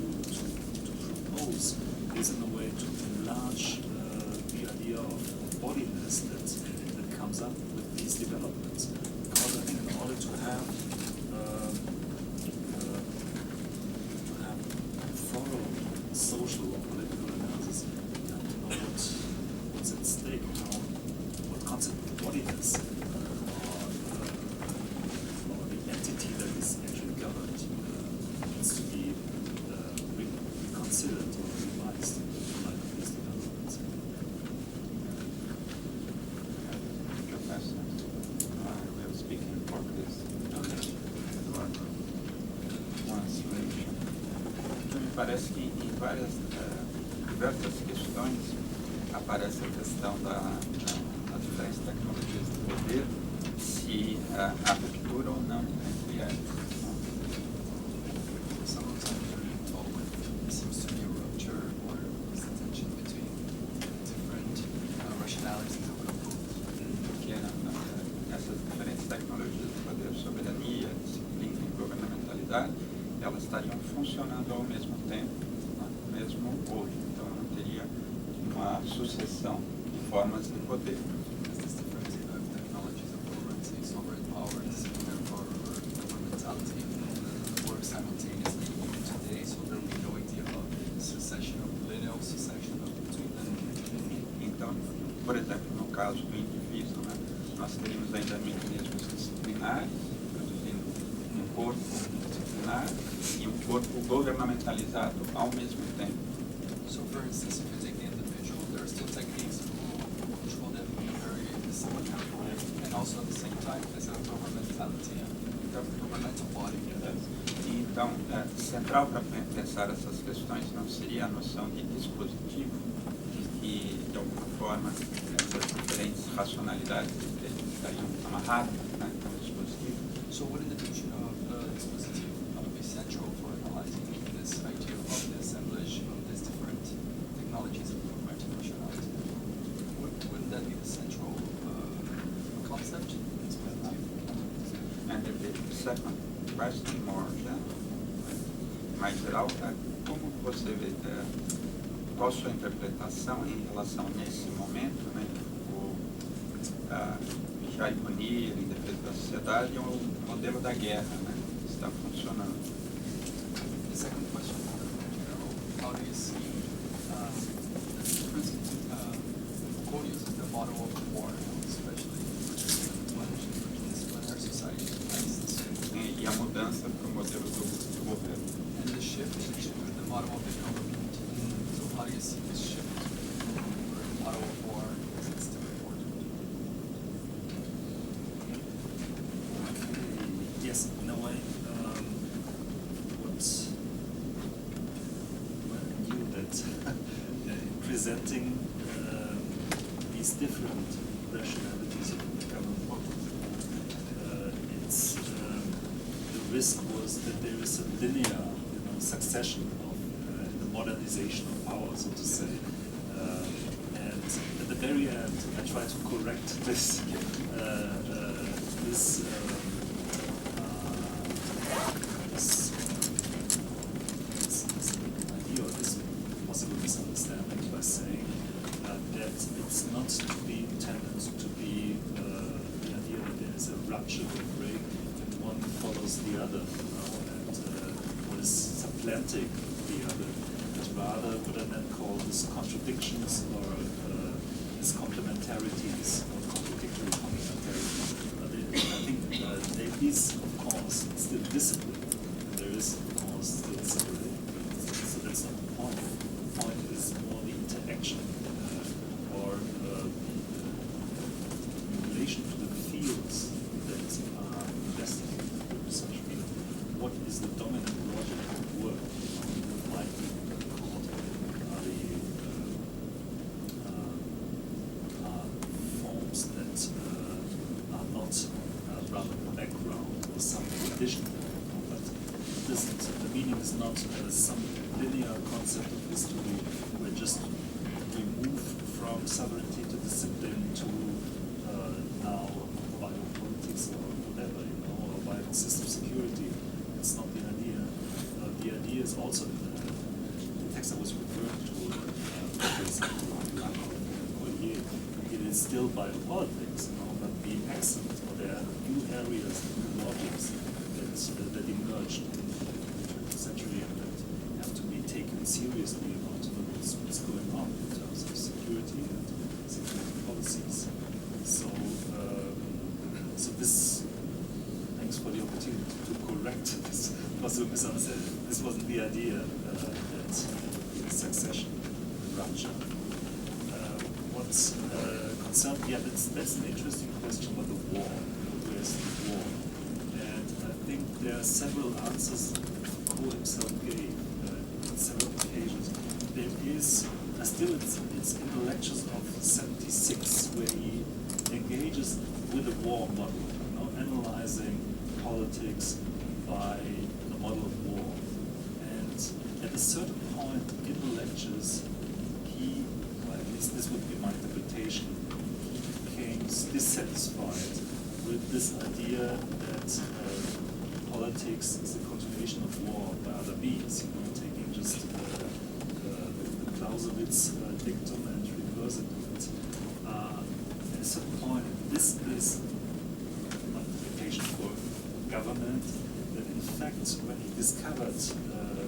propose, is in a way to enlarge the idea of bodiness that comes up with these developments. Because I think in order to have thorough social or political analysis, you have to know what's at stake, what concept of bodiness or the entity that is actually governed needs to be reconsidered or revised in light of these developments. We are speaking português. Então, me parece que em diversas questões aparece a questão das diferentes tecnologias do poder, se há ruptura ou não entre elas. Sometimes during talk, there seems to be a rupture or is a tension between different rationalities of Foucault. Porque essas diferentes tecnologias do poder, soberania, disciplina e governamentalidade, elas estariam funcionando ao mesmo tempo, mesmo hoje. Então não teria uma sucessão de formas de poder. As these different technologies of governance, sovereign powers, therefore governmentality, work simultaneously even today, so there will be no idea of succession of lineal succession of between them. Então, por exemplo, no caso do indivíduo, né, nós teríamos ainda mecanismos disciplinares, produzindo um corpo disciplinar e um corpo governamentalizado ao mesmo tempo. So for instance, if you take the individual, there are still techniques who control them in a very similar way, and also at the same time there's a governmentality, a governmental body. Então, central para pensar essas questões não seria a noção de dispositivo, que de alguma forma essas diferentes racionalidades estariam amarradas, né, no dispositivo. So wouldn't the notion of dispositive be central for analyzing this idea of the assemblage of these different technologies of government and rationality? Wouldn't that be the central concept? Dispositive? And the second question, more general, mais geral, como você vê, qual a sua interpretação em relação nesse momento, né, a hegemonia em defesa da sociedade e o modelo da guerra, né, que está funcionando? The second question, how do you see the difference between Foucault uses the model of war, especially for disciplinary society, E a mudança para o modelo do governo. and the shift to the model of the government. So how do you see this shift to the model of war? Is it still important? Yes, in a way, I knew that in presenting these different rationalities of the government, it's the risk was that there is a linear, succession of the modernization of power, so to say. And at the very end, I try to correct this idea or this possible misunderstanding by saying that it's not to be intended to be the idea that there is a rupture or break and one follows the other, and one is supplanting the other, but rather what I then call these contradictions or these complementarities or contradictory complementarities. I think there is, of course, still discipline. There is, of course, still separation. So that's not the point. The point is more the interaction or in relation to the fields that are investigated in research field. What is the dominant logic of work? What might be called forms that are not rather background concept of history, where just we move from sovereignty to discipline to now biopolitics or whatever, or biosystem security. It's not the idea. The idea is also the text I was referring to, it is still biopolitics, but the accent, or there are new areas, new logics that emerged in the 20th century and that have to be taken seriously about what's going on in terms of security and security policies. So, so this, thanks for the opportunity to correct this possible misunderstanding. This wasn't the idea that succession, rupture. What's concerned, yeah, that's an interesting question about the war, where's the war? And I think there are several answers Foucault himself gave on several occasions. There is, still it's in the lectures of 76 where he engages with a war model, analyzing politics by the model of war. And at a certain point in the lectures, he, well, at least this would be my interpretation, he became dissatisfied with this idea that politics is a continuation of war by other means, taking just the Clausewitz dictum and reversing it. At a certain point, this is an interpretation for government, that in fact, when he discovered the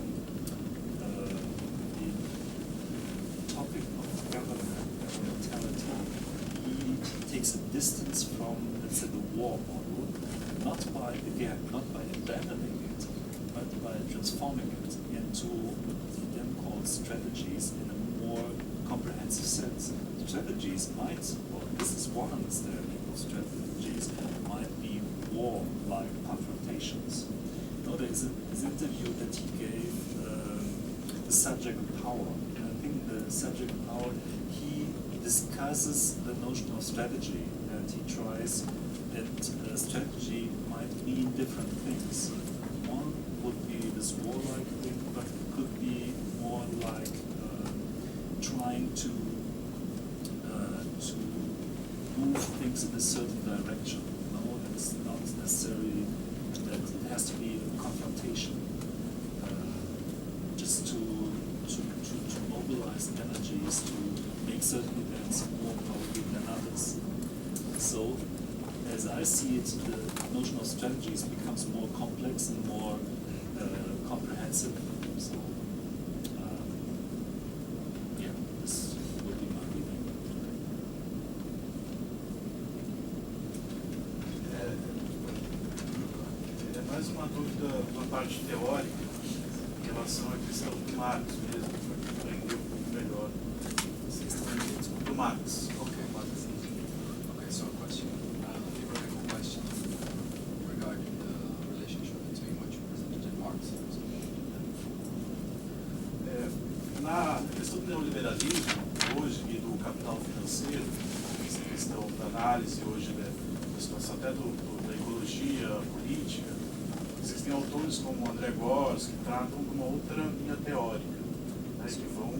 topic of governmentality, he takes a distance from, let's say, the war model, not by abandoning it, but by transforming it into what he then calls strategies in a more comprehensive sense. Strategies might, or this is one understanding of strategies, might be war-like confrontations. There's this interview that he gave, the subject of power. And I think the subject of power, he discusses the notion of strategy, and he tries that strategy might mean different things. One would be this warlike thing, but it could be more like trying to move things in a certain direction. It's not necessarily that it has to be a confrontation, just to mobilize energies to make certain events more powerful than others. So, as I see it, the notion of strategies becomes more complex and more comprehensive. So, yeah, this would be my reading. É mais uma dúvida, uma parte teórica, em relação à questão do Marx mesmo, para entender um pouco melhor. Do Marx. Okay, Marx. Okay, so a question, a theoretical question regarding the relationship between what you presented in Marx and Foucault. Na questão do neoliberalismo, hoje, e do capital financeiro, essa questão da análise hoje da situação até da ecologia política, existem autores como André Gorz, que tratam de uma outra linha teórica, né, que vão...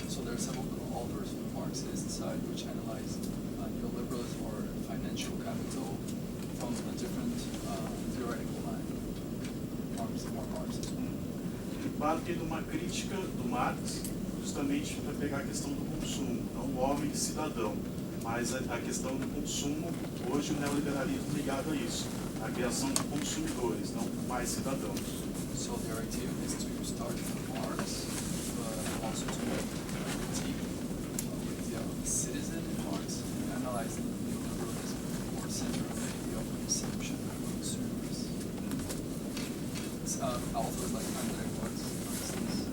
So there are several authors from the Marxist side which analyze neoliberalism or financial capital from a different theoretical line. More Marxist. Partem de uma crítica do Marx, justamente para pegar a questão do consumo, não o homem cidadão, mas a questão do consumo, hoje o neoliberalismo ligado a isso, a criação de consumidores, não mais cidadãos. So the idea is to start from Marx, but also to critique the idea of the citizen in Marx and analyze neoliberalism more central on the idea of consumption and consumers. Authors like André Gorz, for instance.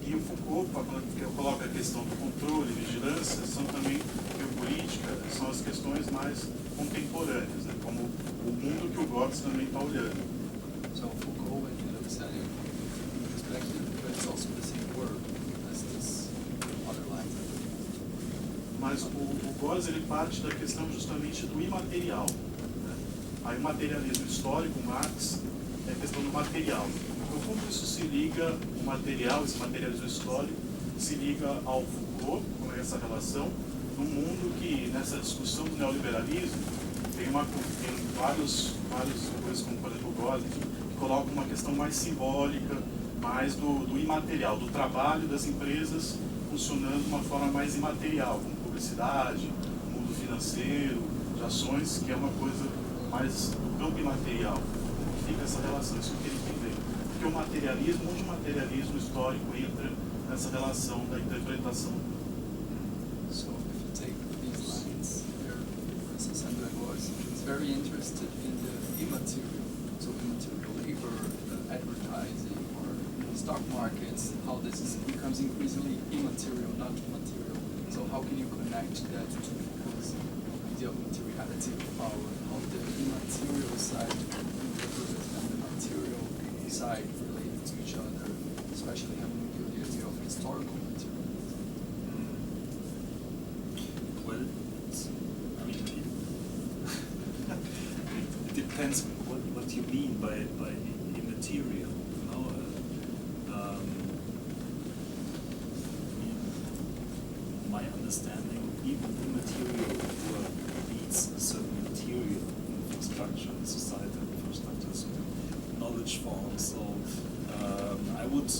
E o Foucault, que coloca a questão do controle e vigilância, são também geopolítica, são as questões mais contemporâneas, né, como o mundo que o Gorz também está olhando. So Foucault, when he looks at it, perspective, but it's also the same word as this other line. Mas o Gorz, ele parte da questão justamente do imaterial. Né? Aí o materialismo histórico, Marx, é a questão do material. como isso se liga, o material, esse materialismo histórico, se liga ao Foucault, como é essa relação, num mundo que, nessa discussão do neoliberalismo, tem vários coisas, como por exemplo o Governamentalidade, que colocam uma questão mais simbólica, mais do imaterial, do trabalho das empresas funcionando de uma forma mais imaterial, como publicidade, mundo financeiro, de ações, que é uma coisa mais do campo imaterial. Como fica essa relação? Isso eu queria entender. Porque o materialismo, onde o materialismo histórico entra nessa relação da interpretação? So if you take these lines, where Professor Sandra was very interested in the immaterial, so immaterial labor, advertising, or stock markets, how this becomes increasingly immaterial, not material. So how can you connect that to Foucault's idea of materiality of power, how the immaterial side and the material side relate to each other, especially having the idea of historical materialism? Well, I mean, it depends what you mean by immaterial. You know, my understanding, even immaterial work needs a certain material infrastructure, societal infrastructure, so knowledge forms. So I would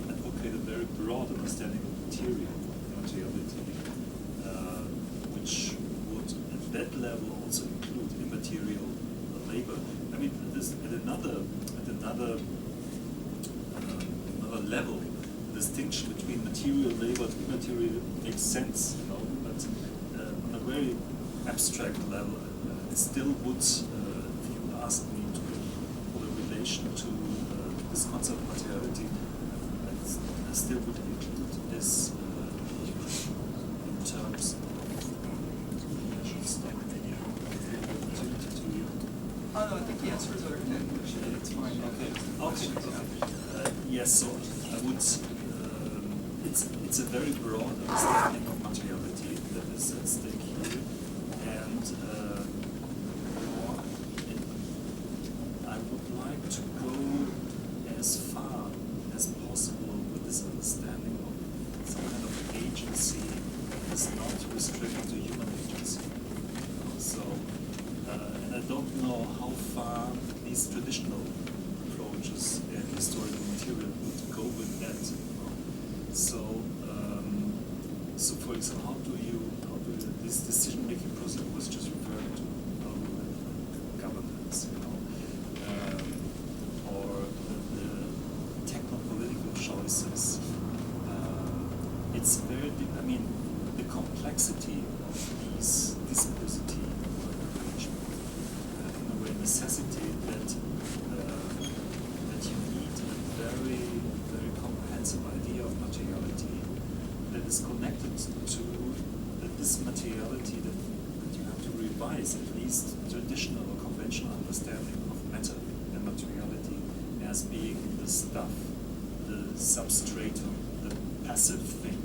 advocate a very broad understanding of materiality, which would at that level also include immaterial labor. I mean, at another level, the distinction between material labor and immaterial makes sense, you know, but on a very abstract level, it still would, if you ask me to put a relation to this concept of materiality, I still would include this in terms of Oh no, I think the answers are in English. It's fine. Okay. Yes, so I would. It's a very broad understanding of materiality that is at stake here, and I would like to go as far as possible with this understanding of some kind of agency that is not restricted to human agency. So, and I don't know how far these traditional approaches in historical material would go with that. So, so for example, how do this decision-making process was just referred to, governance, you know, or the techno-political choices. It's very, I mean, the complexity of these dispositive arrangements, in a way, necessitate that you need a very, very comprehensive idea of materiality that is connected to this materiality that you have to revise at least traditional or conventional understanding of matter and materiality as being the stuff, the substratum, the passive thing.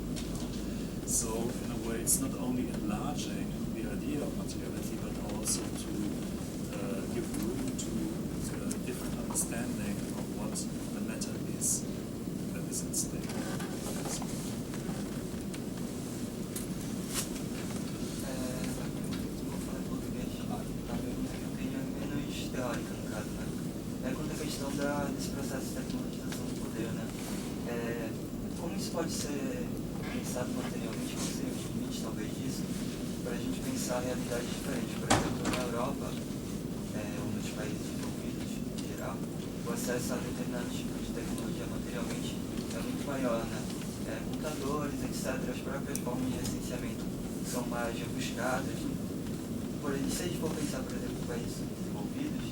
So in a way, it's not only enlarging the idea of materiality, but also to give room to a different understanding of what the matter is that is at stake. Desse processo de tecnologização do poder, né? Como isso pode ser pensado materialmente, quais seriam os limites, talvez, disso, para a gente pensar realidades diferentes? Por exemplo, na Europa, ou nos países desenvolvidos em geral, o acesso a determinados tipos de tecnologia materialmente é muito maior, né? Computadores, etc., as próprias formas de licenciamento são mais rebuscadas. Se a gente for pensar, por exemplo, em países desenvolvidos,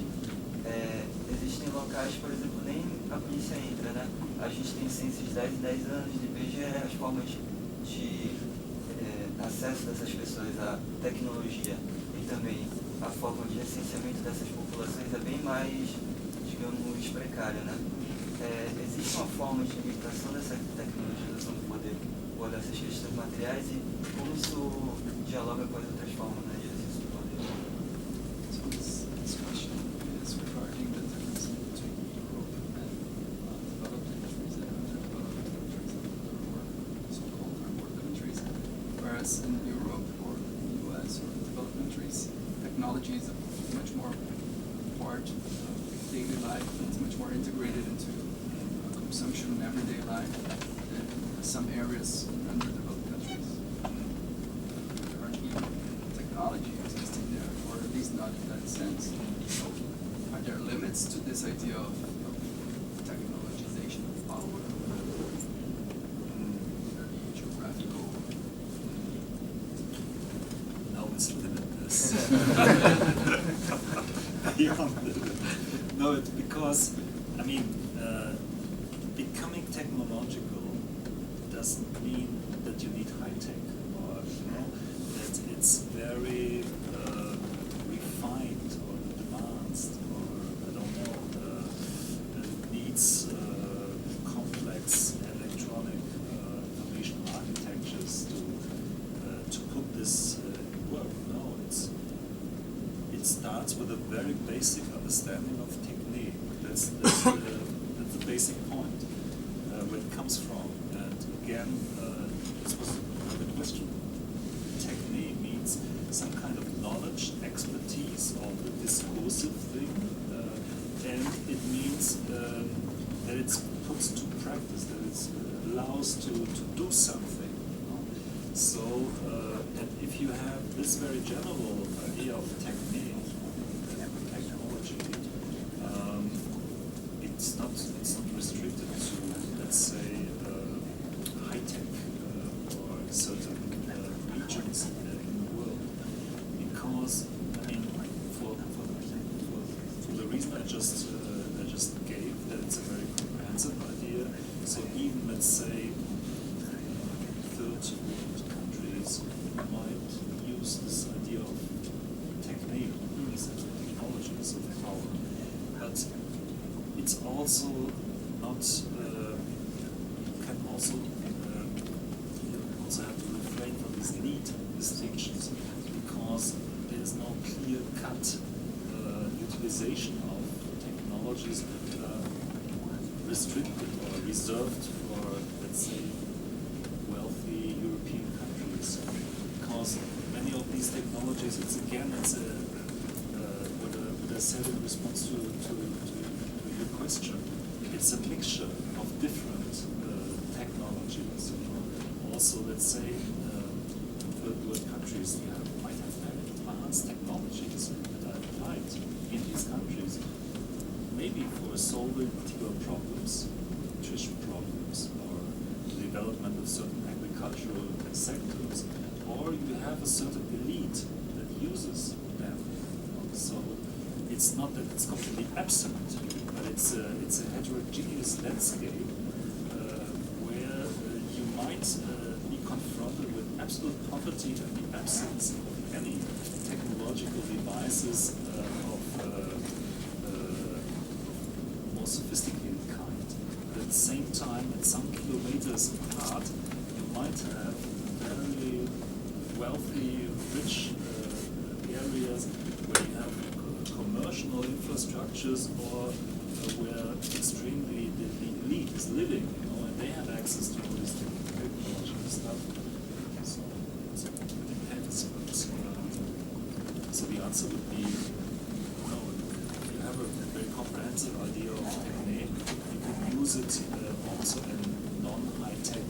existem locais, por exemplo, nem a polícia entra, né? A gente tem ciência de 10 em 10 anos, de IBGE, as formas de acesso dessas pessoas à tecnologia e também a forma de licenciamento dessas populações é bem mais, digamos, precária, né? Existe uma forma de limitação dessa tecnologização do poder ou dessas questões materiais e como isso dialoga com as outras formas, né, de exercício do poder? So this question is regarding the difference between whereas in Europe or the US or developed countries, technology is a much more part of daily life, and it's much more integrated into consumption in everyday life than some areas in underdeveloped countries. There aren't even technology existing there, or at least not in that sense. So are there limits to this idea of technologization of power? Geographical? No, it's limitless. Beyond limit. No, it's because, I mean, becoming technological doesn't mean that you need high tech, or that it's very refined or advanced, or I don't know, that it needs complex electronic information architectures to put this in work. No, it starts with a very basic understanding of technique. That's the basic point where it comes from. And again, this was the question. Technique means some kind of knowledge, expertise of the discursive thing, and it means that it's put to practice, that it allows to do something. So, and if you have this very general idea of technique, technology, it's not restricted to, let's say, high tech or certain regions in the world, because I mean, for the reason I just gave, that it's a very comprehensive idea. So even, let's say, third world countries might use this idea of technique, these technologies of power, but it's also not, you can also, you also have to refrain from these neat distinctions, because there's no clear-cut utilization of technologies that are restricted or reserved for, let's say, wealthy European countries, because many of these technologies, it's what I said in response to your question, it's a mixture of different technologies. Also, let's say, third world countries might have very advanced technologies that are applied in these countries, maybe for solving particular problems, nutrition problems, or the development of certain agricultural sectors, or you have a certain elite that uses them. So it's not that it's completely absent, but it's a heterogeneous landscape where you might be confronted with absolute poverty and the absence of any technological devices of more sophisticated kind. But at the same time, at some kilometers apart, you might have very wealthy, rich areas where you have commercial infrastructures, or where extremely the elite is living, and they have access to all this technological stuff. So it depends. But, so the answer would be no. If you have a very comprehensive idea of technique, you can use it also in non-high-tech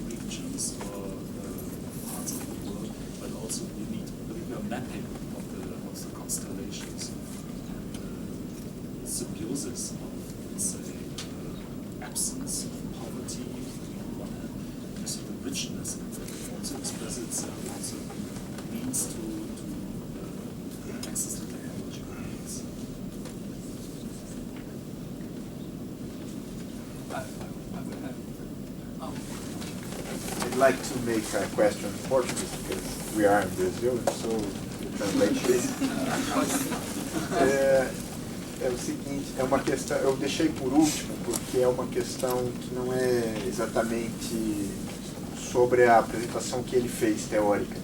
regions or parts of the world, but also you need particular mapping of the constellations and symbiosis of, let's say, absence of poverty on one hand, and so the richness also expresses itself, also means to access to technological needs. I'd like to make a question in Portuguese because we are in Brazil, so you translate this. É o seguinte, é uma questão, eu deixei por último porque é uma questão que não é exatamente sobre a apresentação que ele fez, teórica.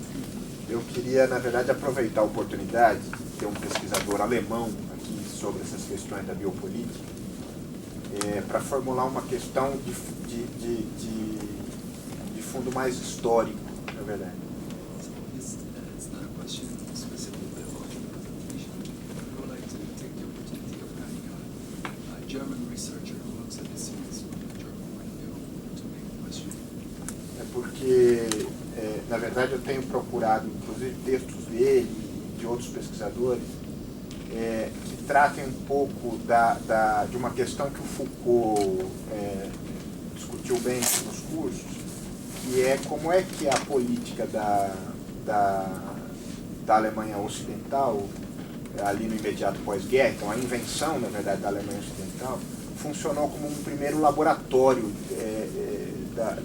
Eu queria, na verdade, aproveitar a oportunidade de ter um pesquisador alemão aqui sobre essas questões da biopolítica, para formular uma questão de fundo mais histórico, na verdade. So it's not a question specifically about your presentation. I would like to take the opportunity of having a German researcher who looks at these things from a German point of view to make a question. É porque, na verdade, eu tenho procurado, inclusive, textos dele e de outros pesquisadores que tratem um pouco de uma questão que o Foucault discutiu bem nos cursos, que é como é que a política da Alemanha Ocidental, ali no imediato pós-guerra, então a invenção, na verdade, da Alemanha Ocidental, funcionou como um primeiro laboratório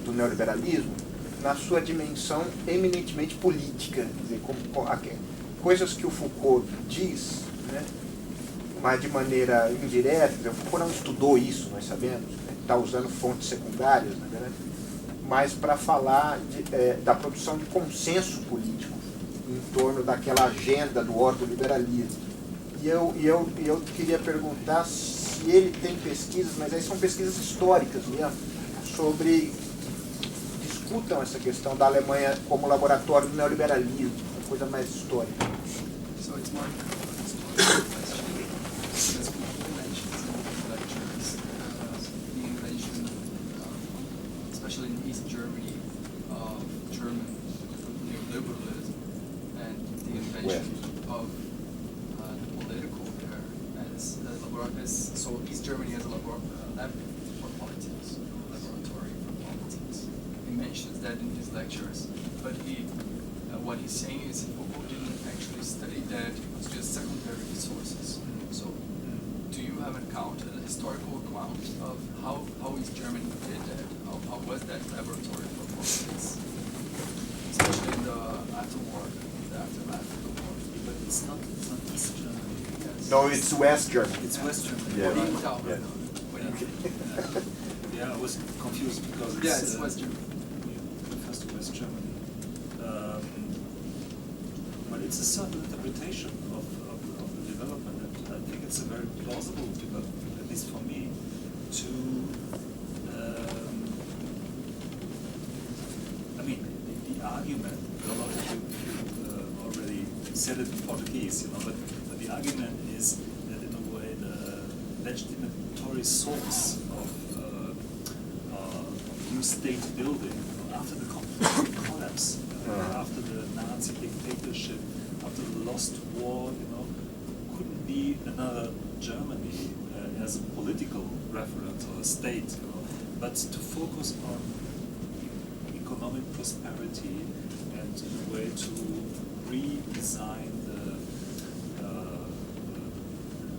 do neoliberalismo na sua dimensão eminentemente política, quer dizer, coisas que o Foucault diz, né, mas de maneira indireta. O Foucault não estudou isso, nós sabemos, está usando fontes secundárias, na verdade, mas para falar da produção de consenso político em torno daquela agenda do ordoliberalismo. E eu queria perguntar se ele tem pesquisas, mas aí são pesquisas históricas mesmo, sobre discutam essa questão da Alemanha como laboratório do neoliberalismo, uma coisa mais histórica. So it's more historical question. As Foucault mentions in his lectures, the invention, especially in East Germany, of German neoliberalism, and the invention of the political there as a laboratory. So East Germany as a lab for politics, laboratory for politics. He mentions that in his lectures, but what he's saying is Foucault didn't actually study that, it was just secondary sources. So do you have an account, a historical account of how East Germany did that? How was that laboratory for politics? Especially in the aftermath of the war. But it's not East Germany. Yes. No, it's West Germany. It's West Germany. Yeah. Yeah, I was confused because it's West Germany. Refers to West Germany. But it's a certain interpretation of the development, and I think it's a very plausible development, at least for me, to I mean, the argument, a lot of you already said it in Portuguese, but the argument is that in a way the legitimatory source of new state building after the collapse, after the Nazi dictatorship, after the lost war, couldn't be another Germany as a political reference or a state, but to focus on economic prosperity and in a way to redesign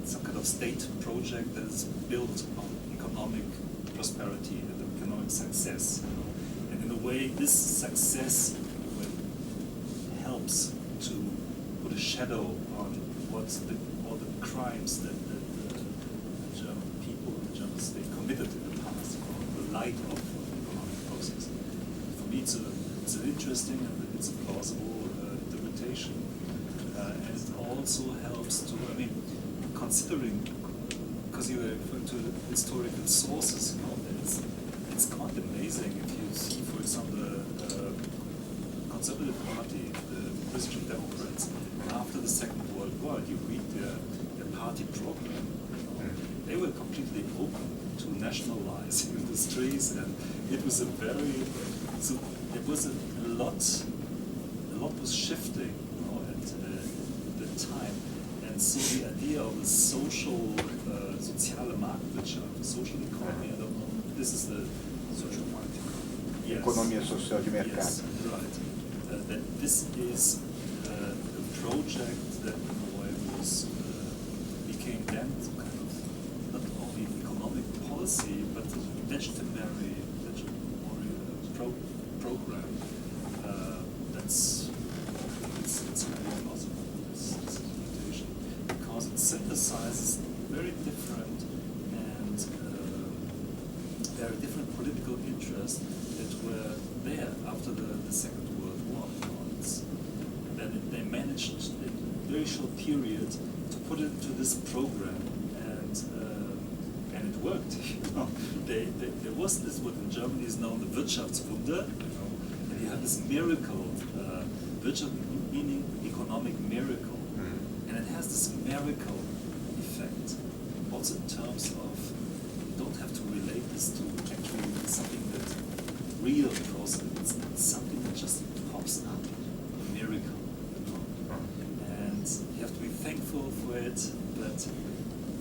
some kind of state project that is built on economic prosperity and economic success. And in a way, this success helps to put a shadow on all the crimes that the German people and the German state committed in the past, the light of the economic process. For me, it's an interesting and it's a plausible interpretation, and it also helps to, considering, because you were referring to historical sources, it's quite amazing if you see, for example, the Conservative Party, the Christian Democrats, after the Second World War, you read their party program, they were completely open to nationalize industries, and it was a lot was shifting, at the time. And so the idea of the soziale Marktwirtschaft, social economy, I don't know, this is the social market. Yes. Economia social de mercado. Yes, right. That this is a project that in a way became then kind of not only economic policy, but a legitimary program. It's really possible, this interpretation, because it synthesizes very different and very different political interests that were there after the Second World War. And they managed in a very short period to put it into this program, and it worked. There was this what in Germany is known the Wirtschaftswunder, this miracle, virtual meaning economic miracle, and it has this miracle effect. Also in terms of, you don't have to relate this to actually something that real process. It's something that just pops up, a miracle, you know? And you have to be thankful for it, but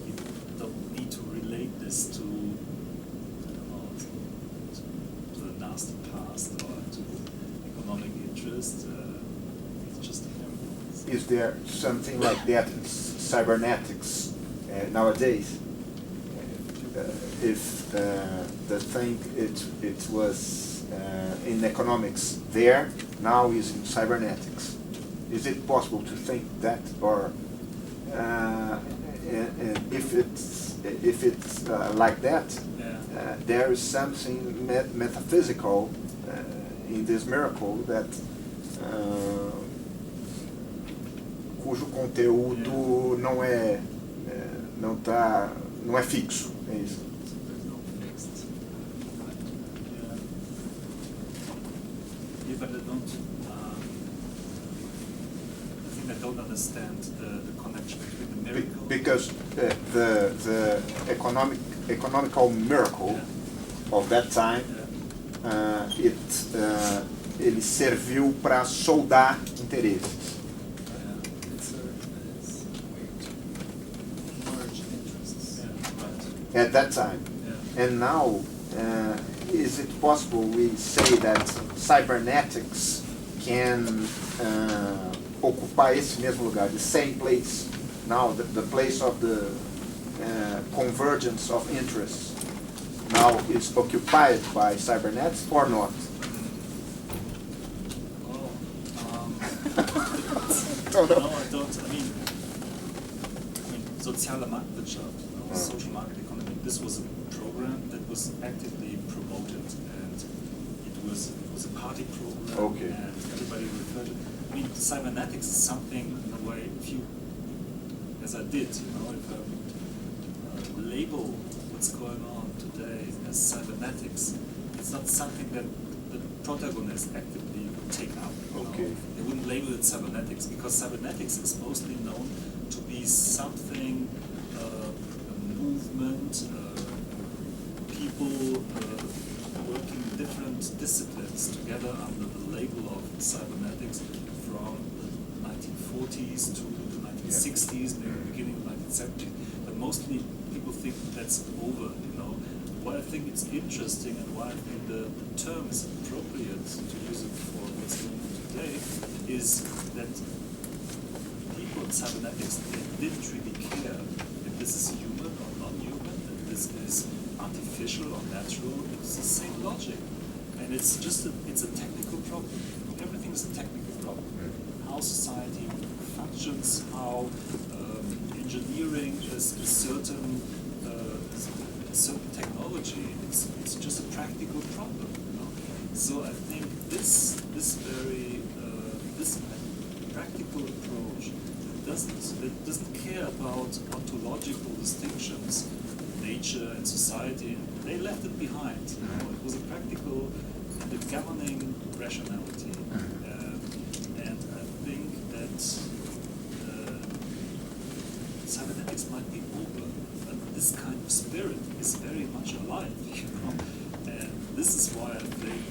you don't need to relate this to, I don't know, to the nasty past or to economic interest. It's just a miracle. Is there something like that in cybernetics nowadays? If the thing it was in economics there, now is in cybernetics. Is it possible to think that, or if it's like that, there is something metaphysical in this miracle that cujo conteúdo não é fixo, é isso. Yeah, but I think I don't understand the connection between the miracle. Because the economical miracle of that time, ele serviu para soldar interesses. At that time. And now, is it possible we say that cybernetics can occupy esse mesmo lugar, the same place now, the place of the convergence of interests now is occupied by cybernetics or not? No, I don't. I mean, soziale Marktwirtschaft, social market economy. This was a program that was actively promoted, and it was a party program, Okay. and everybody referred to it. I mean, cybernetics is something in a way. If you, as I did, if I label what's going on today as cybernetics, it's not something that the protagonists actively take up. Okay. They wouldn't label it cybernetics because cybernetics is mostly known to be something, a movement, people working in different disciplines together under the label of cybernetics from the 1940s to the 1960s, maybe the beginning of the 1970s. But mostly people think that's over, Why I think it's interesting and why I think the term is appropriate to use it for what's going on today is that people in cybernetics, they didn't really care if this is human or non-human, if this is artificial or natural. It's the same logic, and it's just it's a technical problem. Everything is a technical problem. How society functions, how engineering is a certain technology. It's just a practical problem. So I think this very this practical approach that doesn't care about ontological distinctions, nature and society. They left it behind. It was a practical and a governing rationality, and I think that cybernetics might be over, but this kind of spirit is very much alive, and this is why I think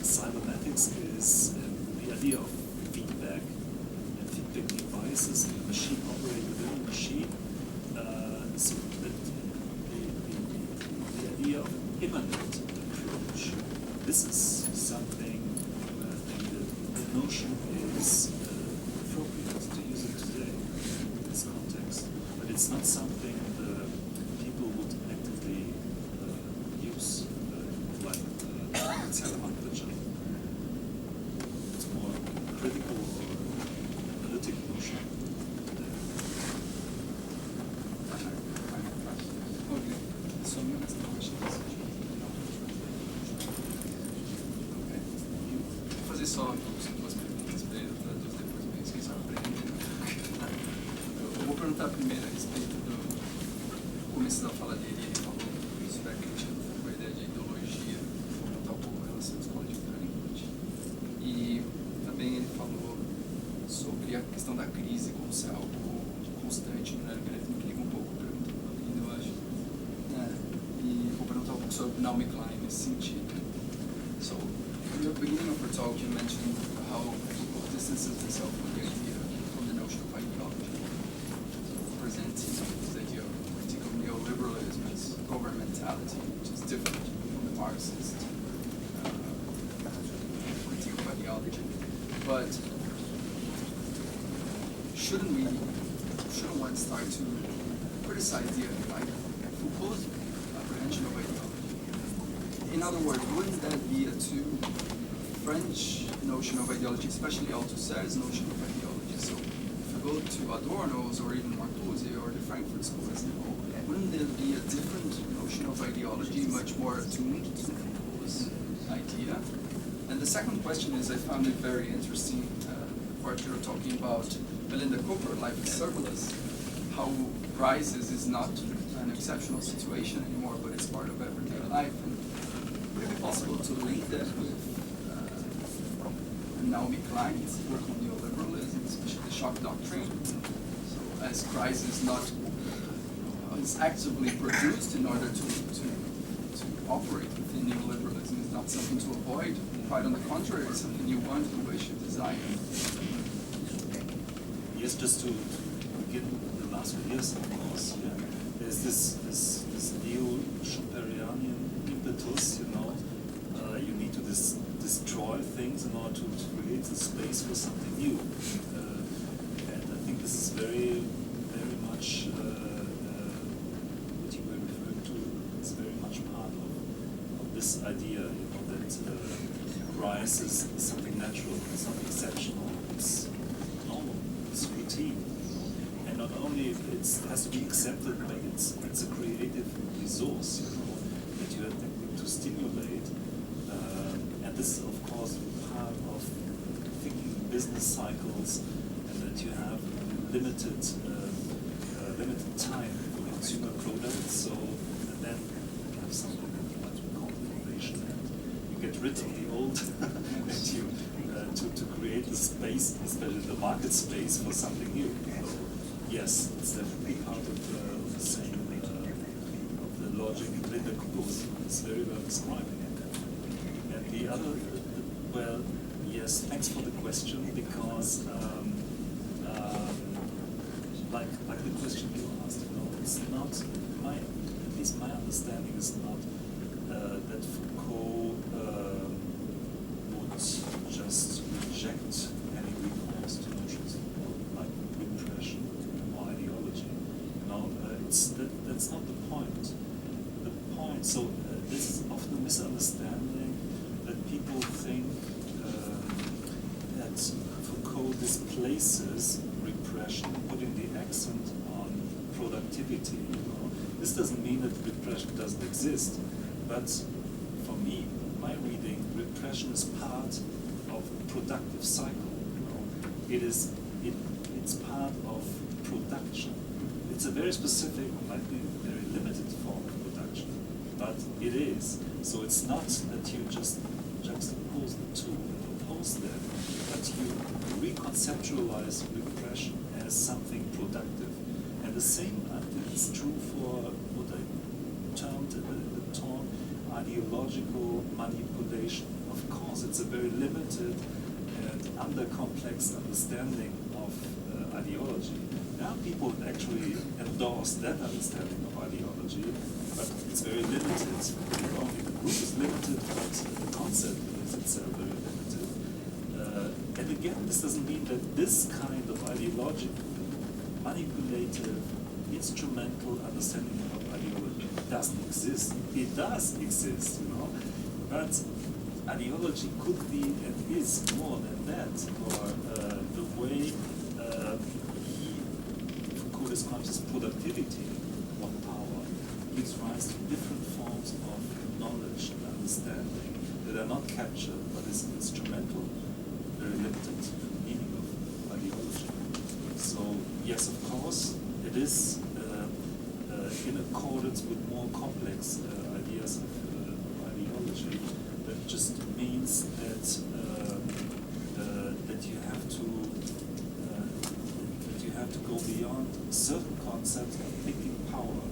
cybernetics is the idea of feedback and feedback devices and machine operated within a machine, so that the idea of an immanent approach, this is something where I think the notion is appropriate to use it today in this context, but it's not something people would actively use, like soziale Marktwirtschaft. It's more critical or analytic notion. Okay, so I'm going to ask the question. Okay. Vou fazer só duas perguntas para ele, para dos depoimentos, quem sabe para ele. Eu vou perguntar primeiro a respeito do começo da fala dele. Ele falou sobre a crítica do Foucault, a ideia de ideologia, fomentar um pouco a relação à escola de Frankfurt. da crise como se algo constante no neoliberalismo que liga um pouco a pergunta do Aline, eu acho. E vou perguntar um pouco sobre Naomi Klein nesse sentido. So, in the beginning of your talk, you mentioned how Foucault distances himself from the idea, from the notion of ideology, presenting this idea of critique of neoliberalism as governmentality, which is different from the Marxist critique of ideology. But shouldn't one start to criticize the like Foucault's apprehension of ideology? In other words, wouldn't that be a too French notion of ideology, especially Althusser's notion of ideology? So if you go to Adorno's or even Marcuse or the Frankfurt School as a whole, wouldn't there be a different notion of ideology, much more attuned to Foucault's idea? And the second question is, I found it very interesting, part you were talking about Melinda Cooper, Life is Surplus, how crisis is not an exceptional situation anymore, but it's part of everyday life. And would it be possible to link that with Naomi Klein's work on neoliberalism, especially the shock doctrine? So as crisis is actively produced in order to operate within neoliberalism, is not something to avoid. Quite on the contrary, it's something you want, you wish, you desire. Yes, just to begin with the last few years, of course, yeah. There's this neo-Schumperianian impetus, you need to destroy things in order to create a space for something new. And I think this is very, very much what you were referring to. It's very much part of this idea, that crisis is something natural, it's not exceptional, it's normal, it's routine. And not only it has to be accepted, but it's a creative resource, that you have to stimulate. And this is, of course, part of thinking business cycles, and that you have limited time for consumer products. So, and then you have something like we call innovation, and you get rid of the old, and you to create the space, especially the market space, for something new. So, yes, it's definitely part of the same of the logic Linda Cooper is very well describing it. And the other, well, yes, thanks for the question, because like the question you asked, it's not at least my understanding is not that Foucault would just reject any recourse to notions like repression or ideology. That's not the point. The point, so this is often a misunderstanding that people think that Foucault displaces repression, putting the accent on productivity. This doesn't mean that repression doesn't exist, but for me, my reading, repression is part of a productive cycle. It's part of production. It's a very specific, might be very limited form of production, but it is. So it's not that you just juxtapose the two and oppose them, but you reconceptualize repression as something productive. And the same, I think, is true for what I termed the term ideological manipulation. Of course, it's a very limited and under-complex understanding of ideology. There are people that actually endorse that understanding of ideology, but it's very limited. Not only the group is limited, but the concept is itself very limited. And again, this doesn't mean that this kind of ideological, manipulative, instrumental understanding of ideology doesn't exist. It does exist, but ideology could be and is more than that, or the way Foucault describes as productivity of power gives rise to different forms of knowledge and understanding that are not captured but is instrumental, very limited meaning of ideology. So yes, of course, it is in accordance with more complex ideas of ideology. That just means that that you have to beyond certain concepts of thinking power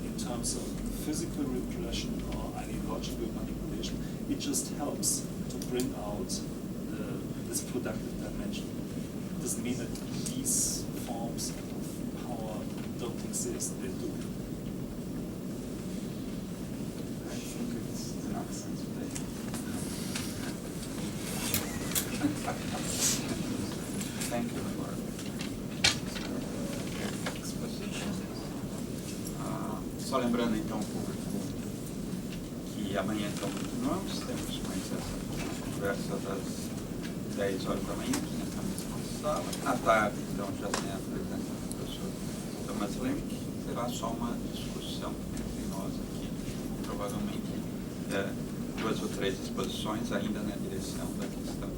in terms of physical repression or ideological manipulation. It just helps to bring out this productive dimension. It doesn't mean that these forms of power don't exist, they do. I think it's enough sense today. Thank you for exposition. Só lembrando então o público que amanhã então continuamos, temos mais essa conversa das 10 horas da manhã, nessa mesma sala. À tarde, então, já tem a presença do professor Thomas Lemke, será só uma discussão entre nós aqui, provavelmente 2 ou 3 exposições ainda na direção da questão